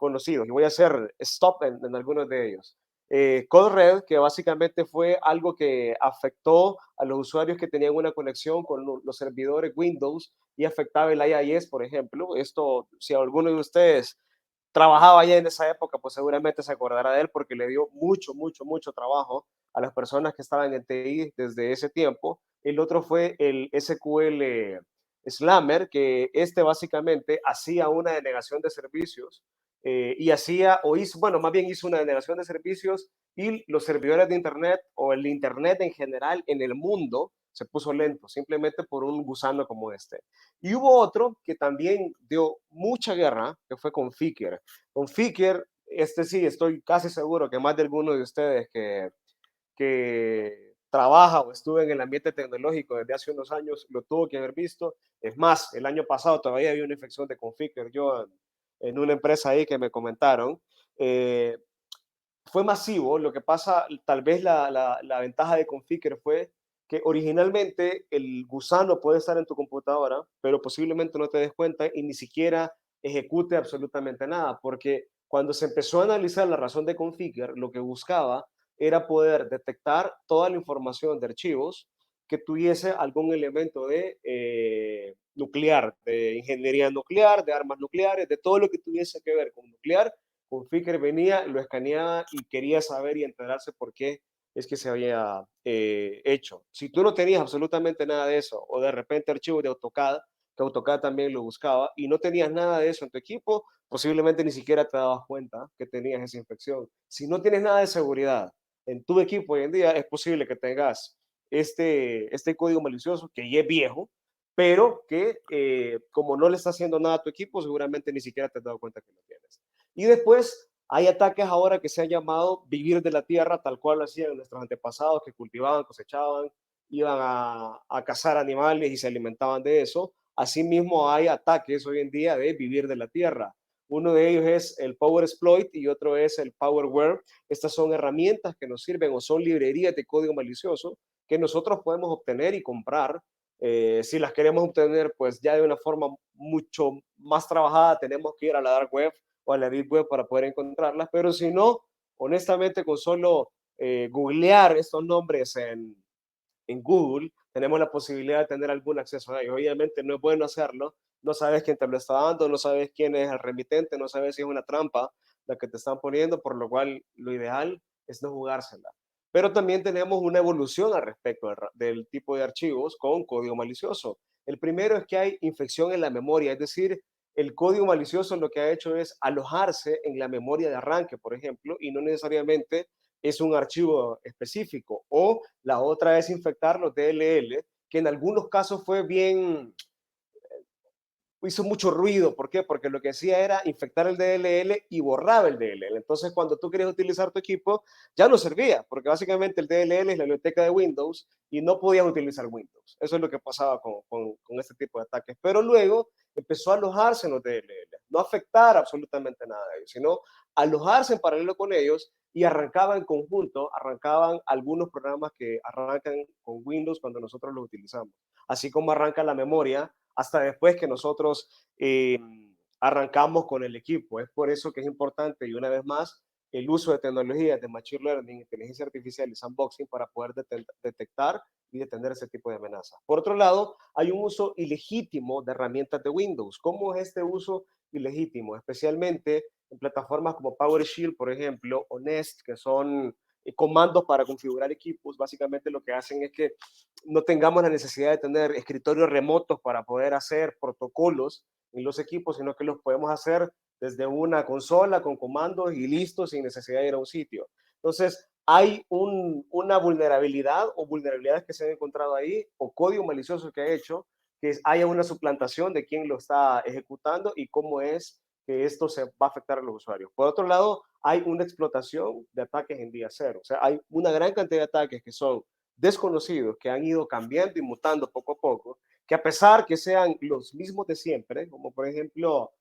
conocidos y voy a hacer stop en algunos de ellos. Code Red, que básicamente fue algo que afectó a los usuarios que tenían una conexión con los servidores Windows y afectaba el IIS, por ejemplo. Esto, si alguno de ustedes trabajaba ya en esa época, pues seguramente se acordará de él porque le dio mucho, mucho, mucho trabajo a las personas que estaban en TI desde ese tiempo. El otro fue el SQL Slammer, que este básicamente hacía una denegación de servicios y hacía, o hizo, bueno, más bien hizo una denegación de servicios y los servidores de Internet o el Internet en general en el mundo se puso lento, simplemente por un gusano como este. Y hubo otro que también dio mucha guerra, que fue con Configure. Configure, este sí, estoy casi seguro que más de alguno de ustedes que trabaja o estuvo en el ambiente tecnológico desde hace unos años lo tuvo que haber visto. Es más, el año pasado todavía había una infección de Configure yo en una empresa ahí que me comentaron. Eh, Fue masivo, lo que pasa, tal vez la ventaja de Configure fue que originalmente el gusano puede estar en tu computadora, pero posiblemente no te des cuenta y ni siquiera ejecute absolutamente nada, porque cuando se empezó a analizar la razón de Configure, lo que buscaba era poder detectar toda la información de archivos que tuviese algún elemento de nuclear, de ingeniería nuclear, de armas nucleares, de todo lo que tuviese que ver con nuclear. Configure venía, lo escaneaba y quería saber y enterarse por qué es que se había hecho. Si tú no tenías absolutamente nada de eso, o de repente archivos de AutoCAD, que AutoCAD también lo buscaba, y no tenías nada de eso en tu equipo, posiblemente ni siquiera te dabas cuenta que tenías esa infección. Si no tienes nada de seguridad en tu equipo hoy en día, es posible que tengas este código malicioso que ya es viejo, pero que como no le está haciendo nada a tu equipo, seguramente ni siquiera te has dado cuenta que lo tienes. Y después hay ataques ahora que se han llamado vivir de la tierra, tal cual lo hacían nuestros antepasados que cultivaban, cosechaban, iban a cazar animales y se alimentaban de eso. Asimismo hay ataques hoy en día de vivir de la tierra. Uno de ellos es el Power Exploit y otro es el Powerware. Estas son herramientas que nos sirven o son librerías de código malicioso que nosotros podemos obtener y comprar. Si las queremos obtener, pues ya de una forma mucho más trabajada, tenemos que ir a la dark web o a la deep web para poder encontrarlas, pero si no, honestamente, con solo googlear estos nombres en Google, tenemos la posibilidad de tener algún acceso a ellos. Obviamente no es bueno hacerlo, no sabes quién te lo está dando, no sabes quién es el remitente, no sabes si es una trampa la que te están poniendo, por lo cual lo ideal es no jugársela. Pero también tenemos una evolución al respecto del tipo de archivos con código malicioso. El primero es que hay infección en la memoria, es decir, el código malicioso lo que ha hecho es alojarse en la memoria de arranque, por ejemplo, y no necesariamente es un archivo específico. O la otra es infectar los DLL, que en algunos casos fue bien, hizo mucho ruido. ¿Por qué? Porque lo que hacía era infectar el DLL y borraba el DLL. Entonces, cuando tú querías utilizar tu equipo, ya no servía, porque básicamente el DLL es la biblioteca de Windows y no podías utilizar Windows. Eso es lo que pasaba con este tipo de ataques. Pero luego empezó a alojarse en los DLL, no afectar absolutamente nada de ellos, sino alojarse en paralelo con ellos y arrancaba en conjunto, arrancaban algunos programas que arrancan con Windows cuando nosotros los utilizamos. Así como arranca la memoria hasta después que nosotros arrancamos con el equipo. Es por eso que es importante, y una vez más, el uso de tecnologías de Machine Learning, inteligencia artificial y sandboxing para poder detectar y detener ese tipo de amenazas. Por otro lado, hay un uso ilegítimo de herramientas de Windows. ¿Cómo es este uso ilegítimo? Especialmente en plataformas como PowerShell, por ejemplo, o Nest, que son comandos para configurar equipos. Básicamente lo que hacen es que no tengamos la necesidad de tener escritorios remotos para poder hacer protocolos en los equipos, sino que los podemos hacer desde una consola con comandos y listo, sin necesidad de ir a un sitio. Entonces, hay una vulnerabilidad o vulnerabilidades que se han encontrado ahí o código malicioso que ha hecho que haya una suplantación de quién lo está ejecutando y cómo es que esto se va a afectar a los usuarios. Por otro lado, hay una explotación de ataques en día cero. O sea, hay una gran cantidad de ataques que son desconocidos, que han ido cambiando y mutando poco a poco, que a pesar que sean los mismos de siempre, como por ejemplo,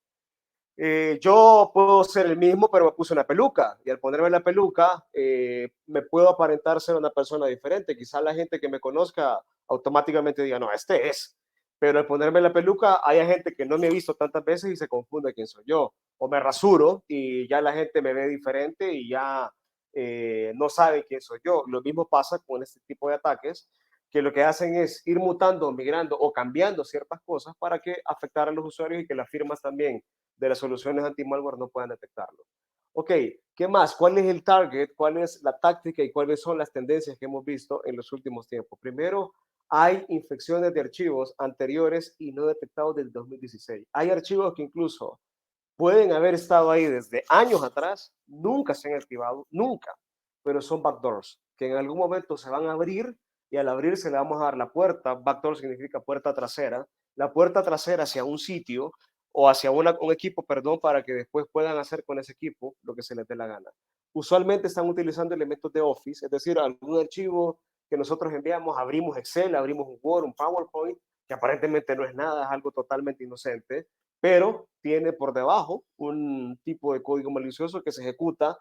yo puedo ser el mismo, pero me puse una peluca y al ponerme la peluca me puedo aparentar ser una persona diferente. Quizá la gente que me conozca automáticamente diga, no, este es. pero al ponerme la peluca hay gente que no me ha visto tantas veces y se confunde quién soy yo. O me rasuro y ya la gente me ve diferente y ya no sabe quién soy yo. Lo mismo pasa con este tipo de ataques, que lo que hacen es ir mutando, migrando o cambiando ciertas cosas para que afectar a los usuarios y que las firmas también de las soluciones anti-malware no puedan detectarlo. Ok, ¿qué más? ¿Cuál es el target? ¿Cuál es la táctica y cuáles son las tendencias que hemos visto en los últimos tiempos? Primero, hay infecciones de archivos anteriores y no detectados del 2016. Hay archivos que incluso pueden haber estado ahí desde años atrás, nunca se han activado, nunca, pero son backdoors que en algún momento se van a abrir y al abrirse le vamos a dar la puerta. Backdoor significa puerta trasera, la puerta trasera hacia un sitio o hacia un equipo, perdón, para que después puedan hacer con ese equipo lo que se les dé la gana. Usualmente están utilizando elementos de Office, es decir, algún archivo que nosotros enviamos, abrimos Excel, abrimos un Word, un PowerPoint, que aparentemente no es nada, es algo totalmente inocente, pero tiene por debajo un tipo de código malicioso que se ejecuta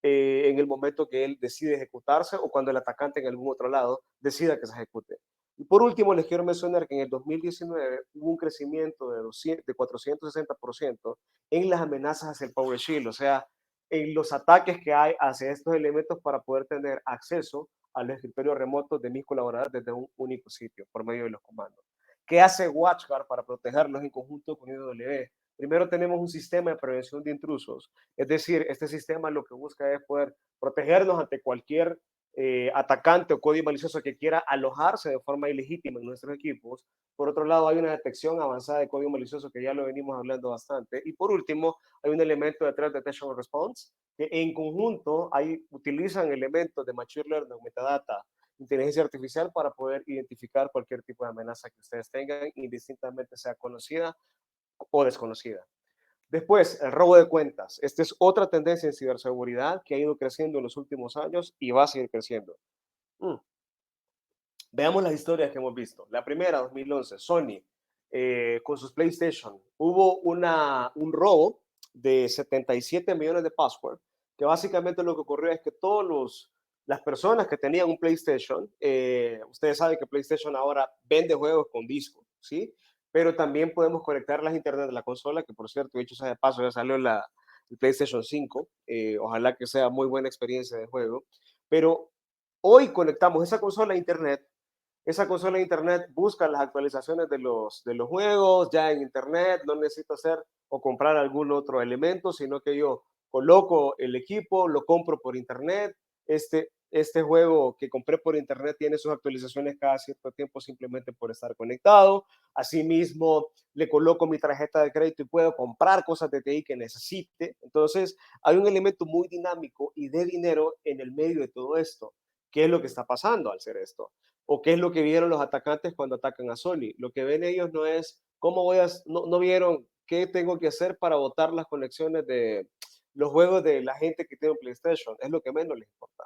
en el momento que él decide ejecutarse o cuando el atacante en algún otro lado decida que se ejecute. Y por último, les quiero mencionar que en el 2019 hubo un crecimiento de 460% en las amenazas hacia el PowerShell, o sea, en los ataques que hay hacia estos elementos para poder tener acceso a los escritorios remotos de mis colaboradores desde un único sitio por medio de los comandos. ¿Qué hace WatchGuard para protegerlos en conjunto con IWE? Primero tenemos un sistema de prevención de intrusos, es decir, este sistema lo que busca es poder protegernos ante cualquier atacante o código malicioso que quiera alojarse de forma ilegítima en nuestros equipos. Por otro lado, hay una detección avanzada de código malicioso que ya lo venimos hablando bastante. Y por último, hay un elemento de Threat Detection and Response que en conjunto utilizan elementos de Machine Learning, metadata, inteligencia artificial para poder identificar cualquier tipo de amenaza que ustedes tengan, indistintamente sea conocida o desconocida. Después, el robo de cuentas. Esta es otra tendencia en ciberseguridad que ha ido creciendo en los últimos años y va a seguir creciendo. Mm. Veamos las historias que hemos visto. La primera, 2011, Sony, con sus PlayStation. Hubo un robo de 77 millones de password, que básicamente lo que ocurrió es que las personas que tenían un PlayStation, ustedes saben que PlayStation ahora vende juegos con disco, ¿sí? Pero también podemos conectarlas a internet de la consola, que por cierto, dicho sea de paso, ya salió el PlayStation 5. Ojalá que sea muy buena experiencia de juego. Pero hoy conectamos esa consola a internet. Esa consola de internet busca las actualizaciones de los juegos ya en internet, no necesito hacer o comprar algún otro elemento, sino que yo coloco el equipo, lo compro por internet. Este juego que compré por internet tiene sus actualizaciones cada cierto tiempo simplemente por estar conectado. Asimismo, le coloco mi tarjeta de crédito y puedo comprar cosas de TI que necesite. Entonces, hay un elemento muy dinámico y de dinero en el medio de todo esto. ¿Qué es lo que está pasando al hacer esto? ¿O qué es lo que vieron los atacantes cuando atacan a Sony? Lo que ven ellos no es cómo no vieron qué tengo que hacer para botar las conexiones de los juegos de la gente que tiene un PlayStation. Es lo que menos les importa.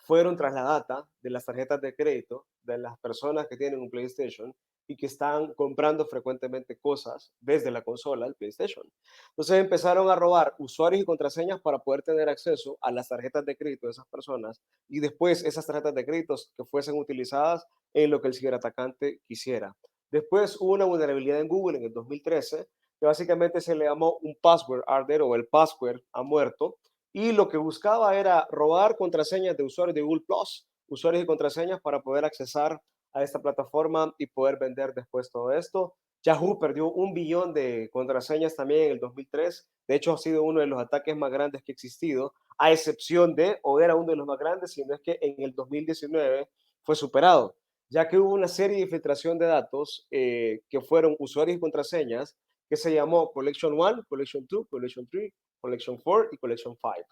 Fueron tras la data de las tarjetas de crédito de las personas que tienen un PlayStation y que están comprando frecuentemente cosas desde la consola del PlayStation. Entonces empezaron a robar usuarios y contraseñas para poder tener acceso a las tarjetas de crédito de esas personas y después esas tarjetas de créditos que fuesen utilizadas en lo que el ciberatacante quisiera. Después hubo una vulnerabilidad en Google en el 2013 que básicamente se le llamó un password hardener o el password ha muerto, y lo que buscaba era robar contraseñas de usuarios de Google Plus, usuarios y contraseñas para poder accesar a esta plataforma y poder vender después todo esto. Yahoo perdió 1 billón de contraseñas también en el 2003. De hecho, ha sido uno de los ataques más grandes que ha existido, a excepción de, o era uno de los más grandes, sino es que en el 2019 fue superado, ya que hubo una serie de filtración de datos que fueron usuarios y contraseñas que se llamó Collection 1, Collection 2, Collection 3, Collection 4 y Collection 5.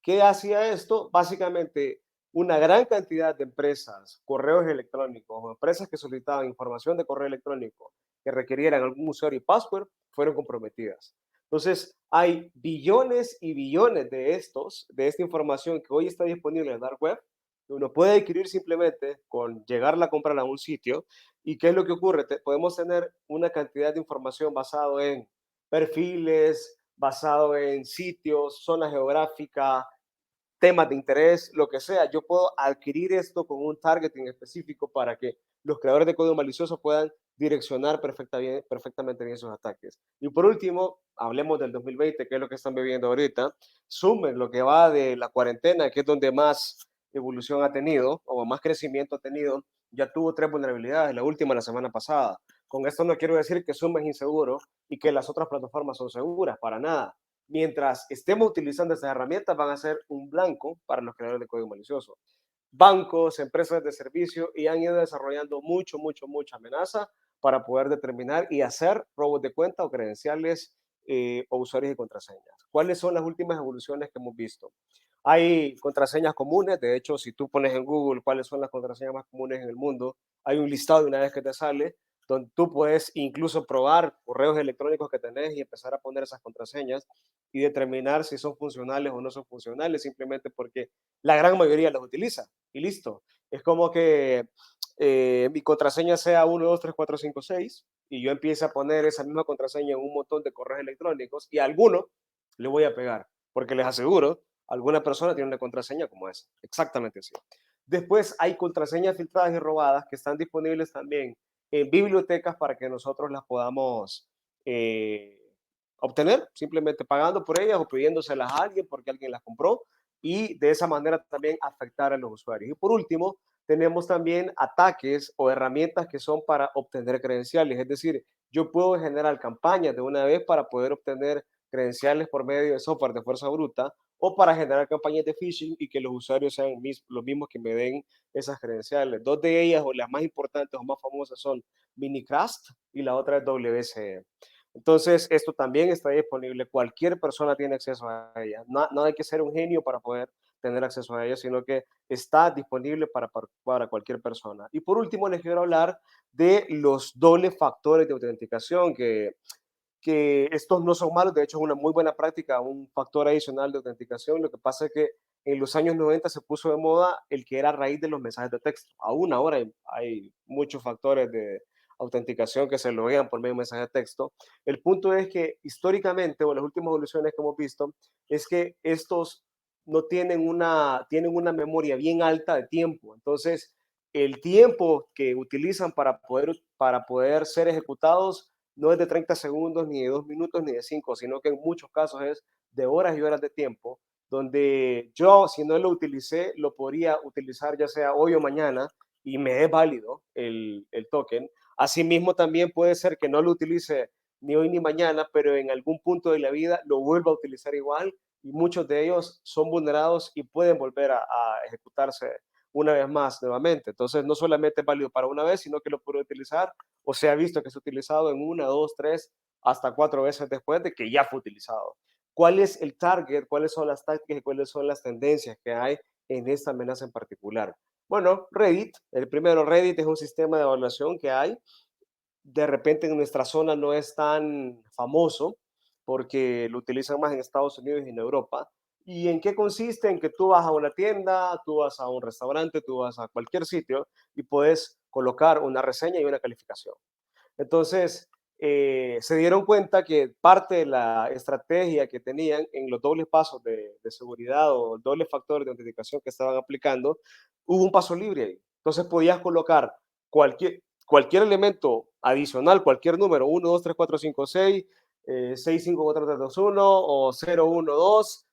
¿Qué hacía esto? Básicamente, una gran cantidad de empresas, correos electrónicos o empresas que solicitaban información de correo electrónico que requirieran algún usuario y password fueron comprometidas. Entonces, hay billones y billones de esta información que hoy está disponible en el dark web, que uno puede adquirir simplemente con llegarla a comprar a un sitio. ¿Y qué es lo que ocurre? Podemos tener una cantidad de información basado en perfiles, basado en sitios, zona geográfica, temas de interés, lo que sea. Yo puedo adquirir esto con un targeting específico para que los creadores de código malicioso puedan direccionar perfectamente bien esos ataques. Y por último, hablemos del 2020, que es lo que están viviendo ahorita. Sumen lo que va de la cuarentena, que es donde más evolución ha tenido o más crecimiento ha tenido, ya tuvo tres vulnerabilidades, la última la semana pasada. Con esto no quiero decir que Zoom es inseguro y que las otras plataformas son seguras, para nada. Mientras estemos utilizando estas herramientas, van a ser un blanco para los creadores de código malicioso. Bancos, empresas de servicio y han ido desarrollando mucha amenaza para poder determinar y hacer robos de cuenta o credenciales o usuarios y contraseñas. ¿Cuáles son las últimas evoluciones que hemos visto? Hay contraseñas comunes, de hecho, si tú pones en Google cuáles son las contraseñas más comunes en el mundo, hay un listado de una vez que te sale, donde tú puedes incluso probar correos electrónicos que tenés y empezar a poner esas contraseñas y determinar si son funcionales o no son funcionales, simplemente porque la gran mayoría las utiliza y listo. Es como que mi contraseña sea 1, 2, 3, 4, 5, 6 y yo empiece a poner esa misma contraseña en un montón de correos electrónicos y a alguno le voy a pegar, porque les aseguro, alguna persona tiene una contraseña como esa, exactamente así. Después hay contraseñas filtradas y robadas que están disponibles también en bibliotecas para que nosotros las podamos eh, obtener, simplemente pagando por ellas o pidiéndoselas a alguien porque alguien las compró y de esa manera también afectar a los usuarios. Y por último, tenemos también ataques o herramientas que son para obtener credenciales, es decir, yo puedo generar campañas de una vez para poder obtener credenciales por medio de software de fuerza bruta o para generar campañas de phishing y que los usuarios sean los mismos que me den esas credenciales. Dos de ellas, o las más importantes o más famosas, son Minicrast y la otra es WCE. Entonces, esto también está disponible. Cualquier persona tiene acceso a ella. No, no hay que ser un genio para poder tener acceso a ella, sino que está disponible para cualquier persona. Y por último, les quiero hablar de los dobles factores de autenticación, que estos no son malos, de hecho es una muy buena práctica, un factor adicional de autenticación. Lo que pasa es que en los años 90 se puso de moda el que era a raíz de los mensajes de texto. Aún ahora hay muchos factores de autenticación que se loguean por medio de mensajes de texto. El punto es que históricamente, o las últimas evoluciones que hemos visto, es que estos no tienen una memoria bien alta de tiempo. Entonces, el tiempo que utilizan para poder ser ejecutados no es de 30 segundos, ni de 2 minutos, ni de 5, sino que en muchos casos es de horas y horas de tiempo, donde yo, si no lo utilicé, lo podría utilizar ya sea hoy o mañana y me es válido el token. Asimismo, también puede ser que no lo utilice ni hoy ni mañana, pero en algún punto de la vida lo vuelva a utilizar igual y muchos de ellos son vulnerados y pueden volver a ejecutarse una vez más nuevamente. Entonces, no solamente es válido para una vez, sino que lo puede utilizar o se ha visto que es utilizado en una, dos, tres, hasta cuatro veces después de que ya fue utilizado. ¿Cuál es el target? ¿Cuáles son las tácticas y cuáles son las tendencias que hay en esta amenaza en particular? Bueno, Reddit, el primero, Reddit es un sistema de evaluación que hay. De repente en nuestra zona no es tan famoso porque lo utilizan más en Estados Unidos y en Europa. ¿Y en qué consiste? En que tú vas a una tienda, tú vas a un restaurante, tú vas a cualquier sitio y puedes colocar una reseña y una calificación. Entonces, se dieron cuenta que parte de la estrategia que tenían en los dobles pasos de seguridad o el doble factor de autenticación que estaban aplicando, hubo un paso libre ahí. Entonces podías colocar cualquier elemento adicional, cualquier número, 1, 2, 3, 4, 5, 6, 6, 5, 4, 3, 2, 1 o 0, 1, 2,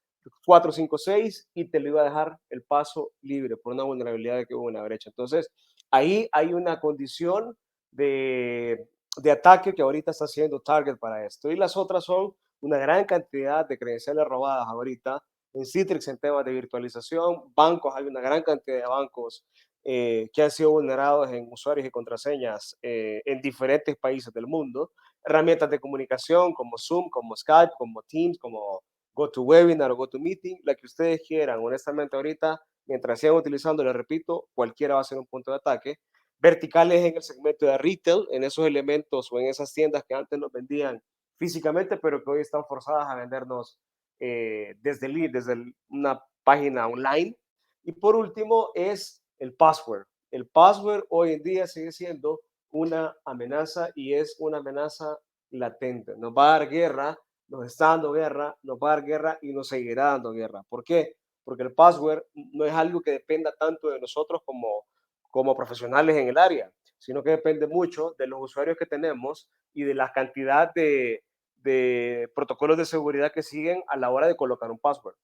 4, 5, 6 y te lo iba a dejar el paso libre por una vulnerabilidad de que hubo una brecha. Entonces, ahí hay una condición de ataque que ahorita está siendo target para esto. Y las otras son una gran cantidad de credenciales robadas ahorita en Citrix en temas de virtualización, bancos, hay una gran cantidad de bancos que han sido vulnerados en usuarios y contraseñas en diferentes países del mundo, herramientas de comunicación como Zoom, como Skype, como Teams, como GoToWebinar o GoToMeeting, la que ustedes quieran. Honestamente ahorita, mientras sigan utilizando, les repito, cualquiera va a ser un punto de ataque. Verticales en el segmento de retail, en esos elementos o en esas tiendas que antes nos vendían físicamente, pero que hoy están forzadas a vendernos desde una página online. Y por último es el password. El password hoy en día sigue siendo una amenaza y es una amenaza latente. Nos va a dar guerra, nos está dando guerra, nos va a dar guerra y nos seguirá dando guerra. ¿Por qué? Porque el password no es algo que dependa tanto de nosotros como profesionales en el área. sino que depende mucho de los usuarios que tenemos y de la cantidad de protocolos de seguridad que siguen a la hora de colocar un password.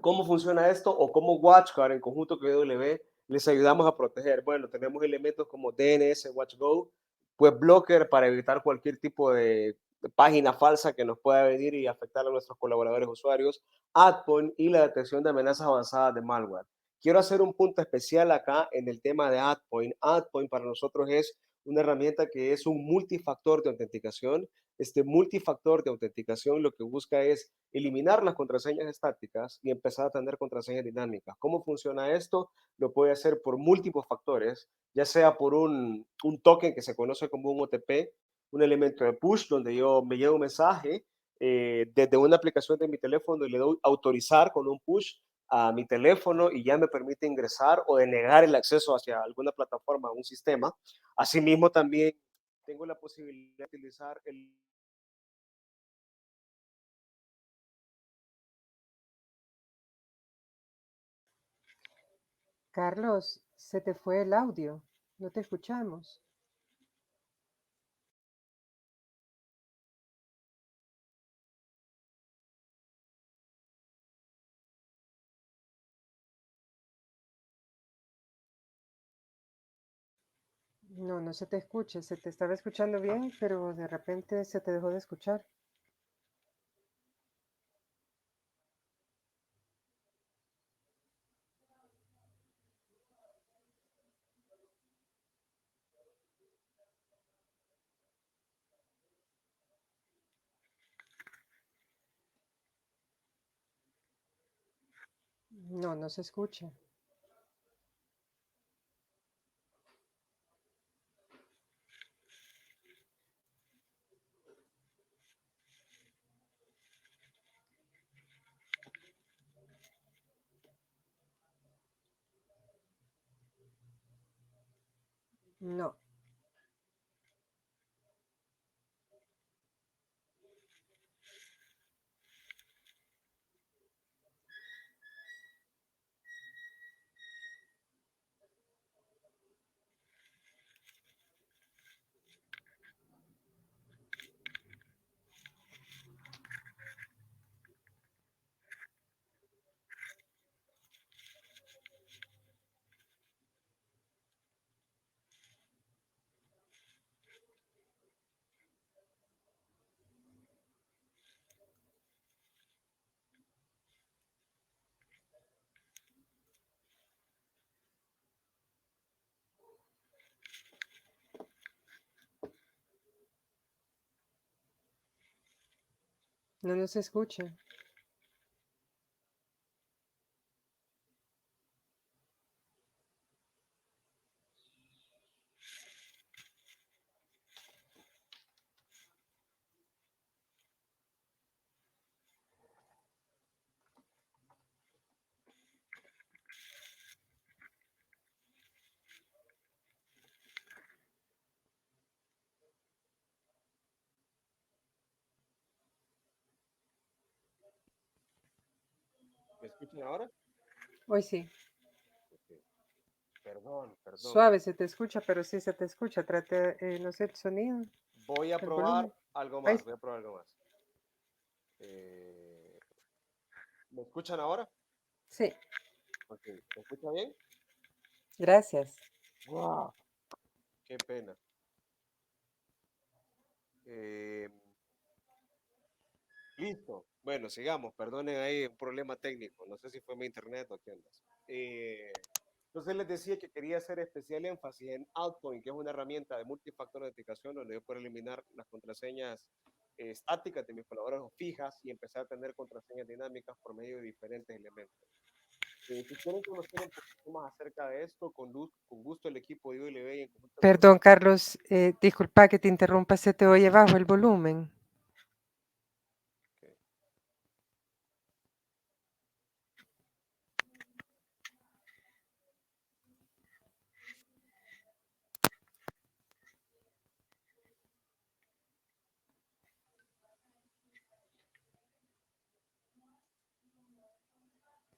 ¿Cómo funciona esto o cómo WatchGuard en conjunto con EW les ayudamos a proteger? Bueno, tenemos elementos como DNS, WatchGo, Web Blocker para evitar cualquier tipo de página falsa que nos pueda venir y afectar a nuestros colaboradores usuarios, AdPoint y la detección de amenazas avanzadas de malware. Quiero hacer un punto especial acá en el tema de AdPoint. AdPoint para nosotros es una herramienta que es un multifactor de autenticación. Este multifactor de autenticación lo que busca es eliminar las contraseñas estáticas y empezar a tener contraseñas dinámicas. ¿Cómo funciona esto? Lo puede hacer por múltiples factores, ya sea por un token que se conoce como un OTP, un elemento de push, donde yo me llega un mensaje desde una aplicación de mi teléfono y le doy autorizar con un push a mi teléfono y ya me permite ingresar o denegar el acceso hacia alguna plataforma o un sistema. Asimismo, también tengo la posibilidad de utilizar el. Carlos, se te fue el audio. No te escuchamos. No, no se te escucha. Se te estaba escuchando bien, pero de repente se te dejó de escuchar. No, no se escucha. No, no nos escucha. ¿Me escuchan ahora? Hoy sí. Ok. Perdón, perdón. Suave se te escucha, pero sí se te escucha. Trate, no sé, el sonido, Voy a el probar volumen. algo Ahí. más, voy a probar algo más. Eh, ¿Me escuchan ahora? Sí, Ok, ¿me escucha bien? gracias. ¡Wow! Qué pena. Eh, Listo. Bueno, sigamos. Perdonen ahí un problema técnico. No sé si fue mi internet o qué onda. Entonces les decía que quería hacer especial énfasis en Outpoint, que es una herramienta de multifactor de autenticación donde yo puedo eliminar las contraseñas estáticas de mis colaboradores o fijas y empezar a tener contraseñas dinámicas por medio de diferentes elementos. Si quieren conocer un poquito más acerca de esto, con gusto el equipo de ULB y en conjunto con Perdón, Carlos, disculpa que te interrumpa, se te oye bajo el volumen.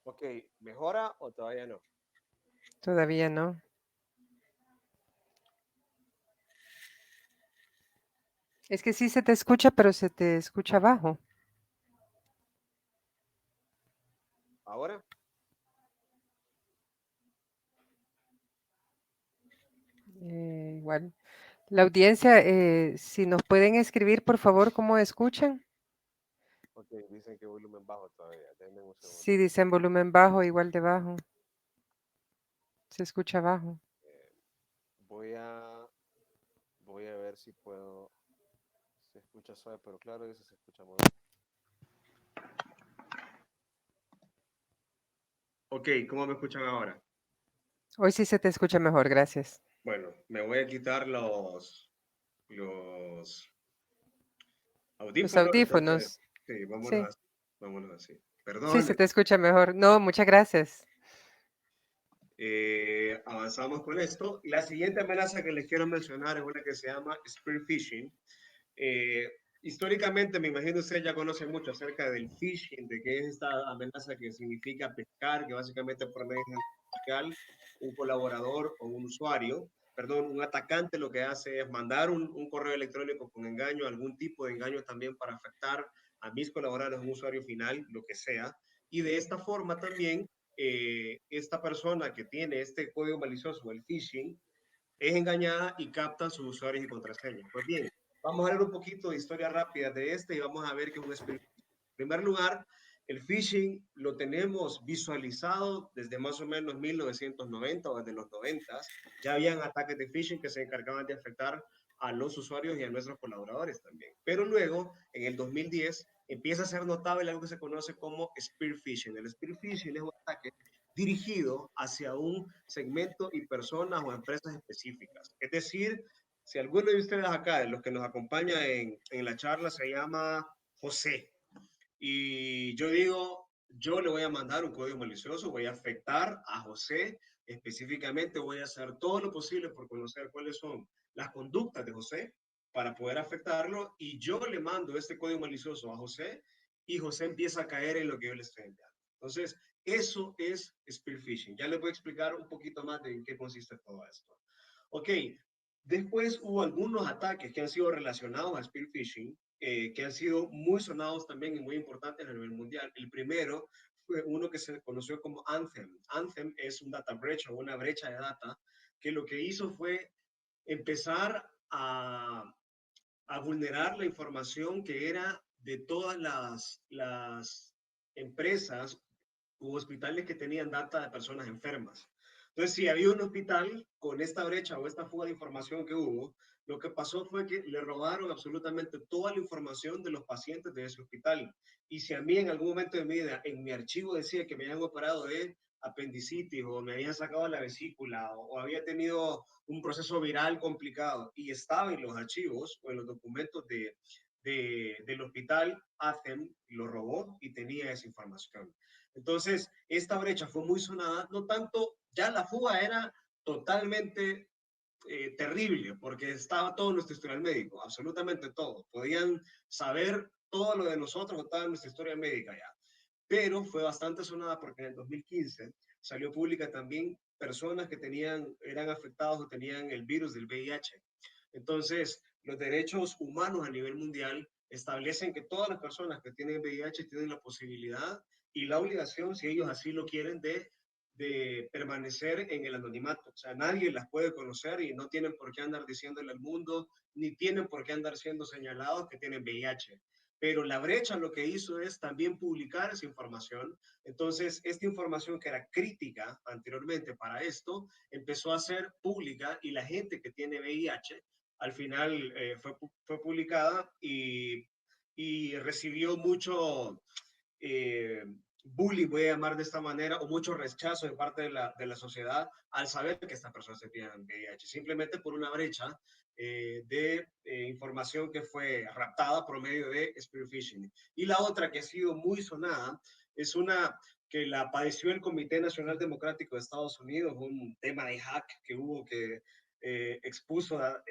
okay. Ok, ¿mejora o todavía no? Todavía no. Es que sí se te escucha, pero se te escucha bajo. Ahora, Igual. La audiencia, si nos pueden escribir, por favor, cómo escuchan. ok, dicen que volumen bajo todavía. Denme un segundo. Si dicen volumen bajo, igual de bajo. Se escucha bajo. Eh, voy a, voy a ver si puedo. Se escucha suave, pero claro, dice se escucha muy. Ok, ¿cómo me escuchan ahora? Hoy sí se te escucha mejor, gracias. Bueno, me voy a quitar los Los audífonos, entonces, audífonos. sí, Sí, vámonos así. sí, se Perdón, te escucha mejor. No, muchas gracias. avanzamos con esto. La siguiente amenaza que les quiero mencionar es una que se llama spear phishing. Eh, históricamente, me imagino ustedes ya conocen mucho acerca del phishing, de qué es esta amenaza que significa pescar, que básicamente por medio social, un colaborador o un usuario, perdón, un atacante lo que hace es mandar un correo electrónico con engaño, algún tipo de engaño también para afectar a mis colaboradores, un usuario final, lo que sea. Y de esta forma también, esta persona que tiene este código malicioso, el phishing, es engañada y captan sus usuarios y contraseñas. Pues bien, vamos a ver un poquito de historia rápida de este y vamos a ver qué es un spear phishing. En primer lugar, el phishing lo tenemos visualizado desde más o menos 1990 o desde los 90. Ya habían ataques de phishing que se encargaban de afectar a los usuarios y a nuestros colaboradores también. Pero luego, en el 2010, empieza a ser notable algo que se conoce como spear phishing. El spear phishing es un ataque dirigido hacia un segmento y personas o empresas específicas. Es decir, si alguno de ustedes acá, de los que nos acompaña en la charla, se llama José, y yo digo, yo le voy a mandar un código malicioso, voy a afectar a José específicamente, voy a hacer todo lo posible por conocer cuáles son las conductas de José para poder afectarlo y yo le mando este código malicioso a José y José empieza a caer en lo que yo le estoy enviando. Entonces, eso es spear phishing. Ya les voy a explicar un poquito más de en qué consiste todo esto. Ok, después hubo algunos ataques que han sido relacionados a spear phishing, que han sido muy sonados también y muy importantes a nivel mundial. El primero fue uno que se conoció como Anthem. Anthem es un data breach o una brecha de data que lo que hizo fue empezar a vulnerar la información que era de todas las empresas u hospitales que tenían data de personas enfermas. Entonces, si había un hospital con esta brecha o esta fuga de información que hubo, lo que pasó fue que le robaron absolutamente toda la información de los pacientes de ese hospital. Y si a mí en algún momento de mi vida, en mi archivo decía que me habían operado de apendicitis o me habían sacado la vesícula o había tenido un proceso viral complicado y estaba en los archivos o en los documentos del hospital, ATEM lo robó y tenía esa información. Entonces, esta brecha fue muy sonada, no tanto, ya la fuga era totalmente terrible, porque estaba todo nuestro historial médico, absolutamente todo. Podían saber todo lo de nosotros, toda nuestra historia médica ya. Pero fue bastante sonada porque en el 2015 salió pública también personas que eran afectados o tenían el virus del VIH. Entonces, los derechos humanos a nivel mundial establecen que todas las personas que tienen VIH tienen la posibilidad y la obligación, si ellos así lo quieren, de permanecer en el anonimato. O sea, nadie las puede conocer y no tienen por qué andar diciéndole al mundo, ni tienen por qué andar siendo señalados que tienen VIH. Pero la brecha lo que hizo es también publicar esa información. Entonces, esta información que era crítica anteriormente para esto, empezó a ser pública y la gente que tiene VIH al final fue publicada y recibió mucho bullying, voy a llamar de esta manera, o mucho rechazo de parte de la sociedad al saber que estas personas tenían VIH, simplemente por una brecha de información que fue raptada por medio de spear phishing. Y la otra que ha sido muy sonada es una que la padeció el Comité Nacional Democrático de Estados Unidos, un tema de hack que hubo que expuso a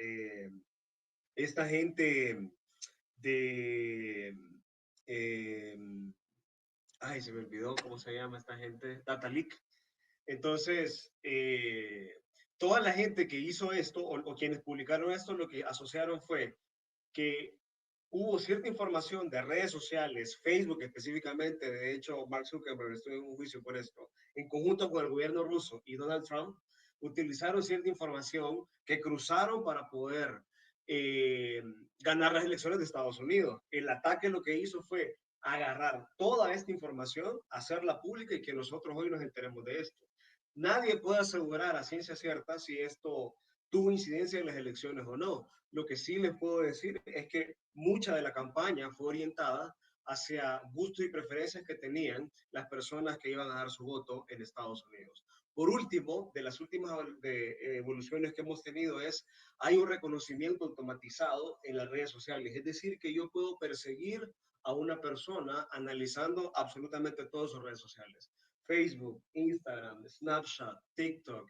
esta gente de eh, ay, se me olvidó cómo se llama esta gente, Data Leak. Entonces, toda la gente que hizo esto o quienes publicaron esto, lo que asociaron fue que hubo cierta información de redes sociales, Facebook específicamente, de hecho Mark Zuckerberg estuvo en un juicio por esto, en conjunto con el gobierno ruso y Donald Trump, utilizaron cierta información que cruzaron para poder eh, ganar las elecciones de Estados Unidos. El ataque lo que hizo fue agarrar toda esta información, hacerla pública y que nosotros hoy nos enteremos de esto. Nadie puede asegurar a ciencia cierta si esto tuvo incidencia en las elecciones o no. Lo que sí les puedo decir es que mucha de la campaña fue orientada hacia gustos y preferencias que tenían las personas que iban a dar su voto en Estados Unidos. Por último, de las últimas evoluciones que hemos tenido hay un reconocimiento automatizado en las redes sociales. Es decir, que yo puedo perseguir a una persona analizando absolutamente todas sus redes sociales. Facebook, Instagram, Snapchat, TikTok,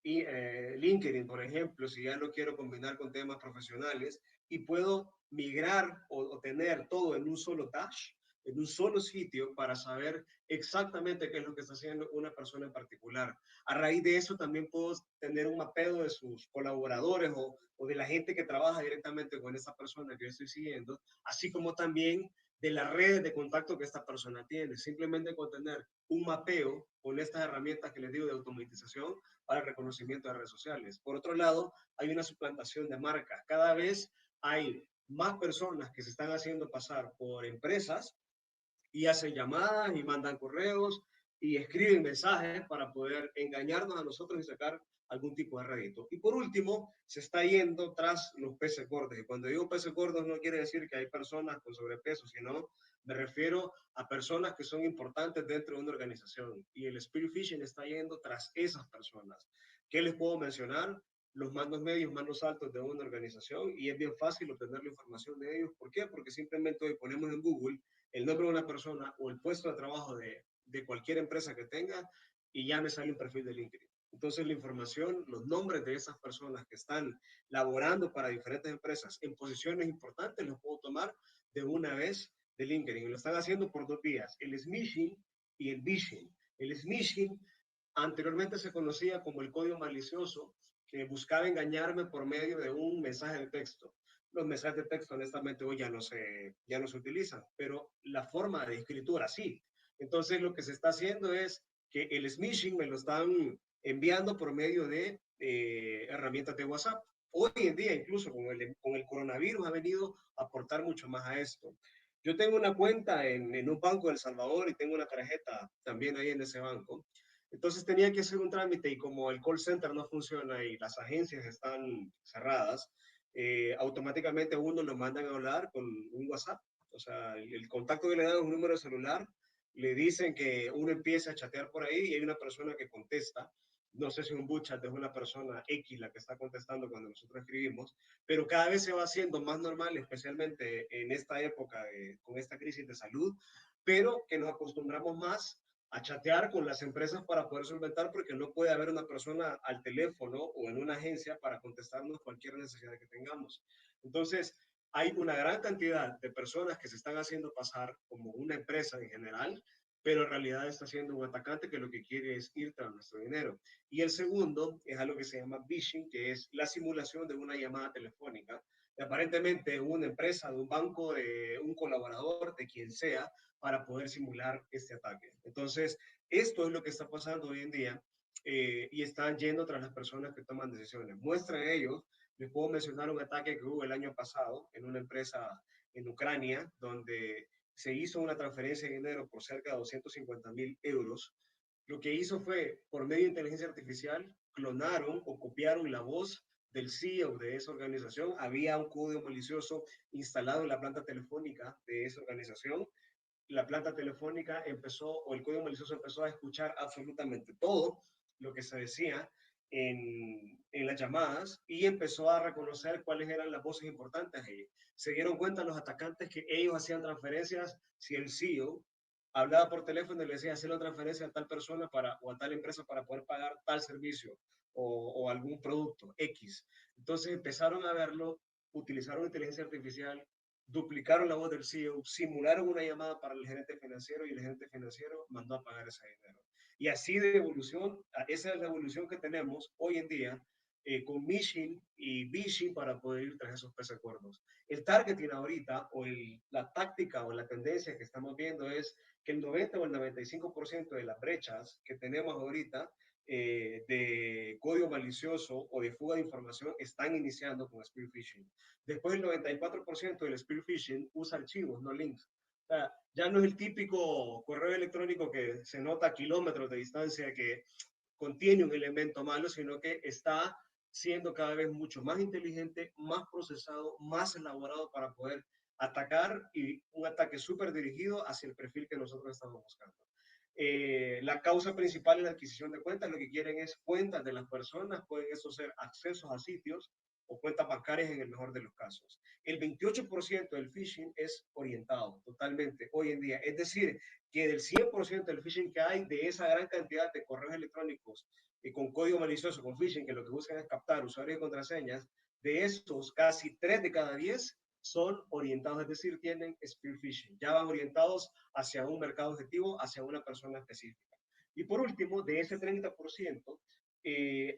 y LinkedIn, por ejemplo, si ya lo quiero combinar con temas profesionales y puedo migrar o tener todo en un solo dash, en un solo sitio para saber exactamente qué es lo que está haciendo una persona en particular. A raíz de eso también puedo tener un mapeo de sus colaboradores o de la gente que trabaja directamente con esa persona que yo estoy siguiendo, así como también de las redes de contacto que esta persona tiene. Simplemente con tener un mapeo con estas herramientas que les digo de automatización, para el reconocimiento de redes sociales. Por otro lado, hay una suplantación de marcas. Cada vez hay más personas que se están haciendo pasar por empresas y hacen llamadas y mandan correos y escriben mensajes para poder engañarnos a nosotros y sacar algún tipo de rédito. Y por último, se está yendo tras los peces gordos. Y cuando digo peces gordos no quiere decir que hay personas con sobrepeso, sino me refiero a personas que son importantes dentro de una organización. Y el spear phishing está yendo tras esas personas. ¿Qué les puedo mencionar? Los mandos medios, mandos altos de una organización y es bien fácil obtener la información de ellos. ¿Por qué? Porque simplemente hoy ponemos en Google el nombre de una persona o el puesto de trabajo de cualquier empresa que tenga y ya me sale un perfil de LinkedIn. Entonces la información, los nombres de esas personas que están laborando para diferentes empresas en posiciones importantes los puedo tomar de una vez de LinkedIn. Y lo están haciendo por dos vías, el smishing y el phishing. El smishing anteriormente se conocía como el código malicioso que buscaba engañarme por medio de un mensaje de texto. Los mensajes de texto, honestamente, hoy ya no se utilizan, pero la forma de escritura sí. Entonces, lo que se está haciendo es que el smishing me lo están enviando por medio de herramientas de WhatsApp. Hoy en día, incluso con el coronavirus, ha venido a aportar mucho más a esto. Yo tengo una cuenta en un banco de El Salvador y tengo una tarjeta también ahí en ese banco. Entonces tenía que hacer un trámite y como el call center no funciona y las agencias están cerradas, automáticamente a uno lo mandan a hablar con un WhatsApp. O sea, el contacto que le dan es un número de celular, le dicen que uno empieza a chatear por ahí y hay una persona que contesta. No sé si un boot chat es una persona X la que está contestando cuando nosotros escribimos, pero cada vez se va haciendo más normal, especialmente en esta época con esta crisis de salud, pero que nos acostumbramos más a chatear con las empresas para poder solventar, porque no puede haber una persona al teléfono o en una agencia para contestarnos cualquier necesidad que tengamos. Entonces, hay una gran cantidad de personas que se están haciendo pasar como una empresa en general, pero en realidad está siendo un atacante que lo que quiere es ir tras nuestro dinero. Y el segundo es algo que se llama phishing, que es la simulación de una llamada telefónica, de aparentemente una empresa, de un banco, de un colaborador, de quien sea, para poder simular este ataque. Entonces, esto es lo que está pasando hoy en día y están yendo tras las personas que toman decisiones. Muestran ellos, les puedo mencionar un ataque que hubo el año pasado en una empresa en Ucrania, donde se hizo una transferencia de dinero por cerca de 250.000 euros. Lo que hizo fue, por medio de inteligencia artificial, clonaron o copiaron la voz del CEO de esa organización. Había un código malicioso instalado en la planta telefónica de esa organización. La planta telefónica empezó, o el código malicioso empezó a escuchar absolutamente todo lo que se decía en las llamadas y empezó a reconocer cuáles eran las voces importantes ahí. Se dieron cuenta los atacantes que ellos hacían transferencias si el CEO hablaba por teléfono y le decía hacer la transferencia a tal persona o a tal empresa para poder pagar tal servicio o algún producto X. Entonces empezaron a verlo, utilizaron inteligencia artificial, duplicaron la voz del CEO, simularon una llamada para el gerente financiero y el gerente financiero mandó a pagar ese dinero. Y así de evolución, esa es la evolución que tenemos hoy en día con Mishing y Bishing para poder ir tras esos peces gordos. El targeting ahorita, o la táctica o la tendencia que estamos viendo es que el 90 o el 95% de las brechas que tenemos ahorita de código malicioso o de fuga de información están iniciando con spear phishing. Después el 94% del spear phishing usa archivos, no links. O sea, ya no es el típico correo electrónico que se nota a kilómetros de distancia que contiene un elemento malo, sino que está siendo cada vez mucho más inteligente, más procesado, más elaborado para poder atacar y un ataque súper dirigido hacia el perfil que nosotros estamos buscando. La causa principal es la adquisición de cuentas. Lo que quieren es cuentas de las personas, pueden eso ser accesos a sitios o cuentas bancarias en el mejor de los casos. El 28% del phishing es orientado totalmente hoy en día. Es decir, que del 100% del phishing que hay, de esa gran cantidad de correos electrónicos con código malicioso, con phishing, que lo que buscan es captar usuarios y contraseñas, de estos casi 3 de cada 10 son orientados, es decir, tienen spear phishing, ya van orientados hacia un mercado objetivo, hacia una persona específica. Y por último, de ese 30%,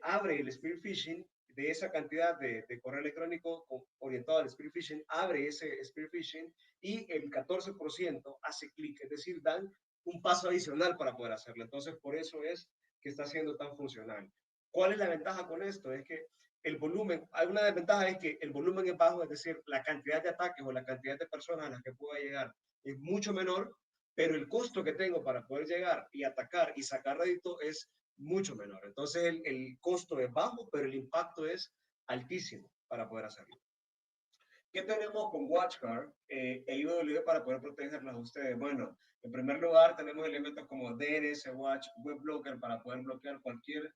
abre el spear phishing, de esa cantidad de correo electrónico orientado al spear phishing, abre ese spear phishing y el 14% hace clic, es decir, dan un paso adicional para poder hacerlo. Entonces, por eso es que está siendo tan funcional. ¿Cuál es la ventaja con esto? Es que el volumen, hay una desventaja es que el volumen es bajo, es decir, la cantidad de ataques o la cantidad de personas a las que pueda llegar es mucho menor, pero el costo que tengo para poder llegar y atacar y sacar rédito es mucho menor. Entonces el costo es bajo, pero el impacto es altísimo para poder hacerlo. ¿Qué tenemos con WatchGuard e IWD para poder protegerlas a ustedes? Bueno, en primer lugar tenemos elementos como DNS Watch, WebBlocker para poder bloquear cualquier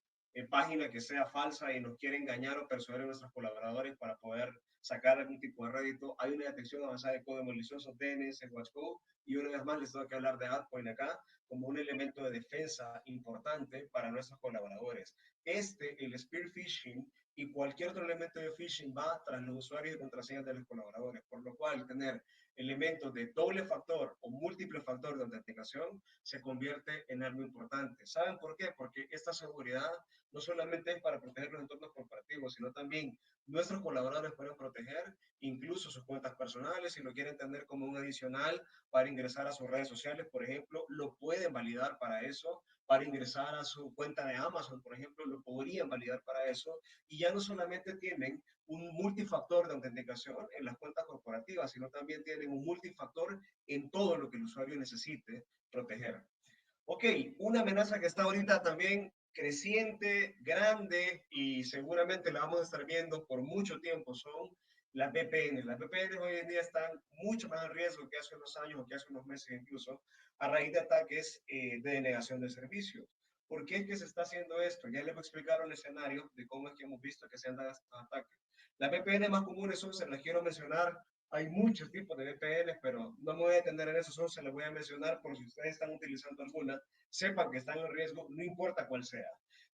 página que sea falsa y nos quiere engañar o persuadir a nuestros colaboradores para poder sacar algún tipo de rédito. Hay una detección avanzada de código malicioso, DNS Watch Code, y una vez más les tengo que hablar de AdPoint acá como un elemento de defensa importante para nuestros colaboradores. El spear phishing y cualquier otro elemento de phishing va tras los usuarios y contraseñas de los colaboradores, por lo cual tener elementos de doble factor o múltiple factor de autenticación se convierte en algo importante. ¿Saben por qué? Porque esta seguridad no solamente es para proteger los entornos corporativos, sino también nuestros colaboradores pueden proteger incluso sus cuentas personales, si lo quieren tener como un adicional para ingresar a sus redes sociales, por ejemplo, lo pueden validar para eso, para ingresar a su cuenta de Amazon, por ejemplo, lo podrían validar para eso, y ya no solamente tienen un multifactor de autenticación en las cuentas corporativas, sino también tienen un multifactor en todo lo que el usuario necesite proteger. Ok, una amenaza que está ahorita también creciente, grande y seguramente la vamos a estar viendo por mucho tiempo son las VPN. Las VPN hoy en día están mucho más en riesgo que hace unos años o que hace unos meses incluso a raíz de ataques de denegación de servicios. ¿Por qué es que se está haciendo esto? Ya les voy a explicar un escenario de cómo es que hemos visto que se han dado estos ataques. Las VPN más comunes son, se las quiero mencionar, hay muchos tipos de VPN, pero no me voy a detener en eso, solo se les voy a mencionar por si ustedes están utilizando alguna, sepan que están en riesgo, no importa cuál sea.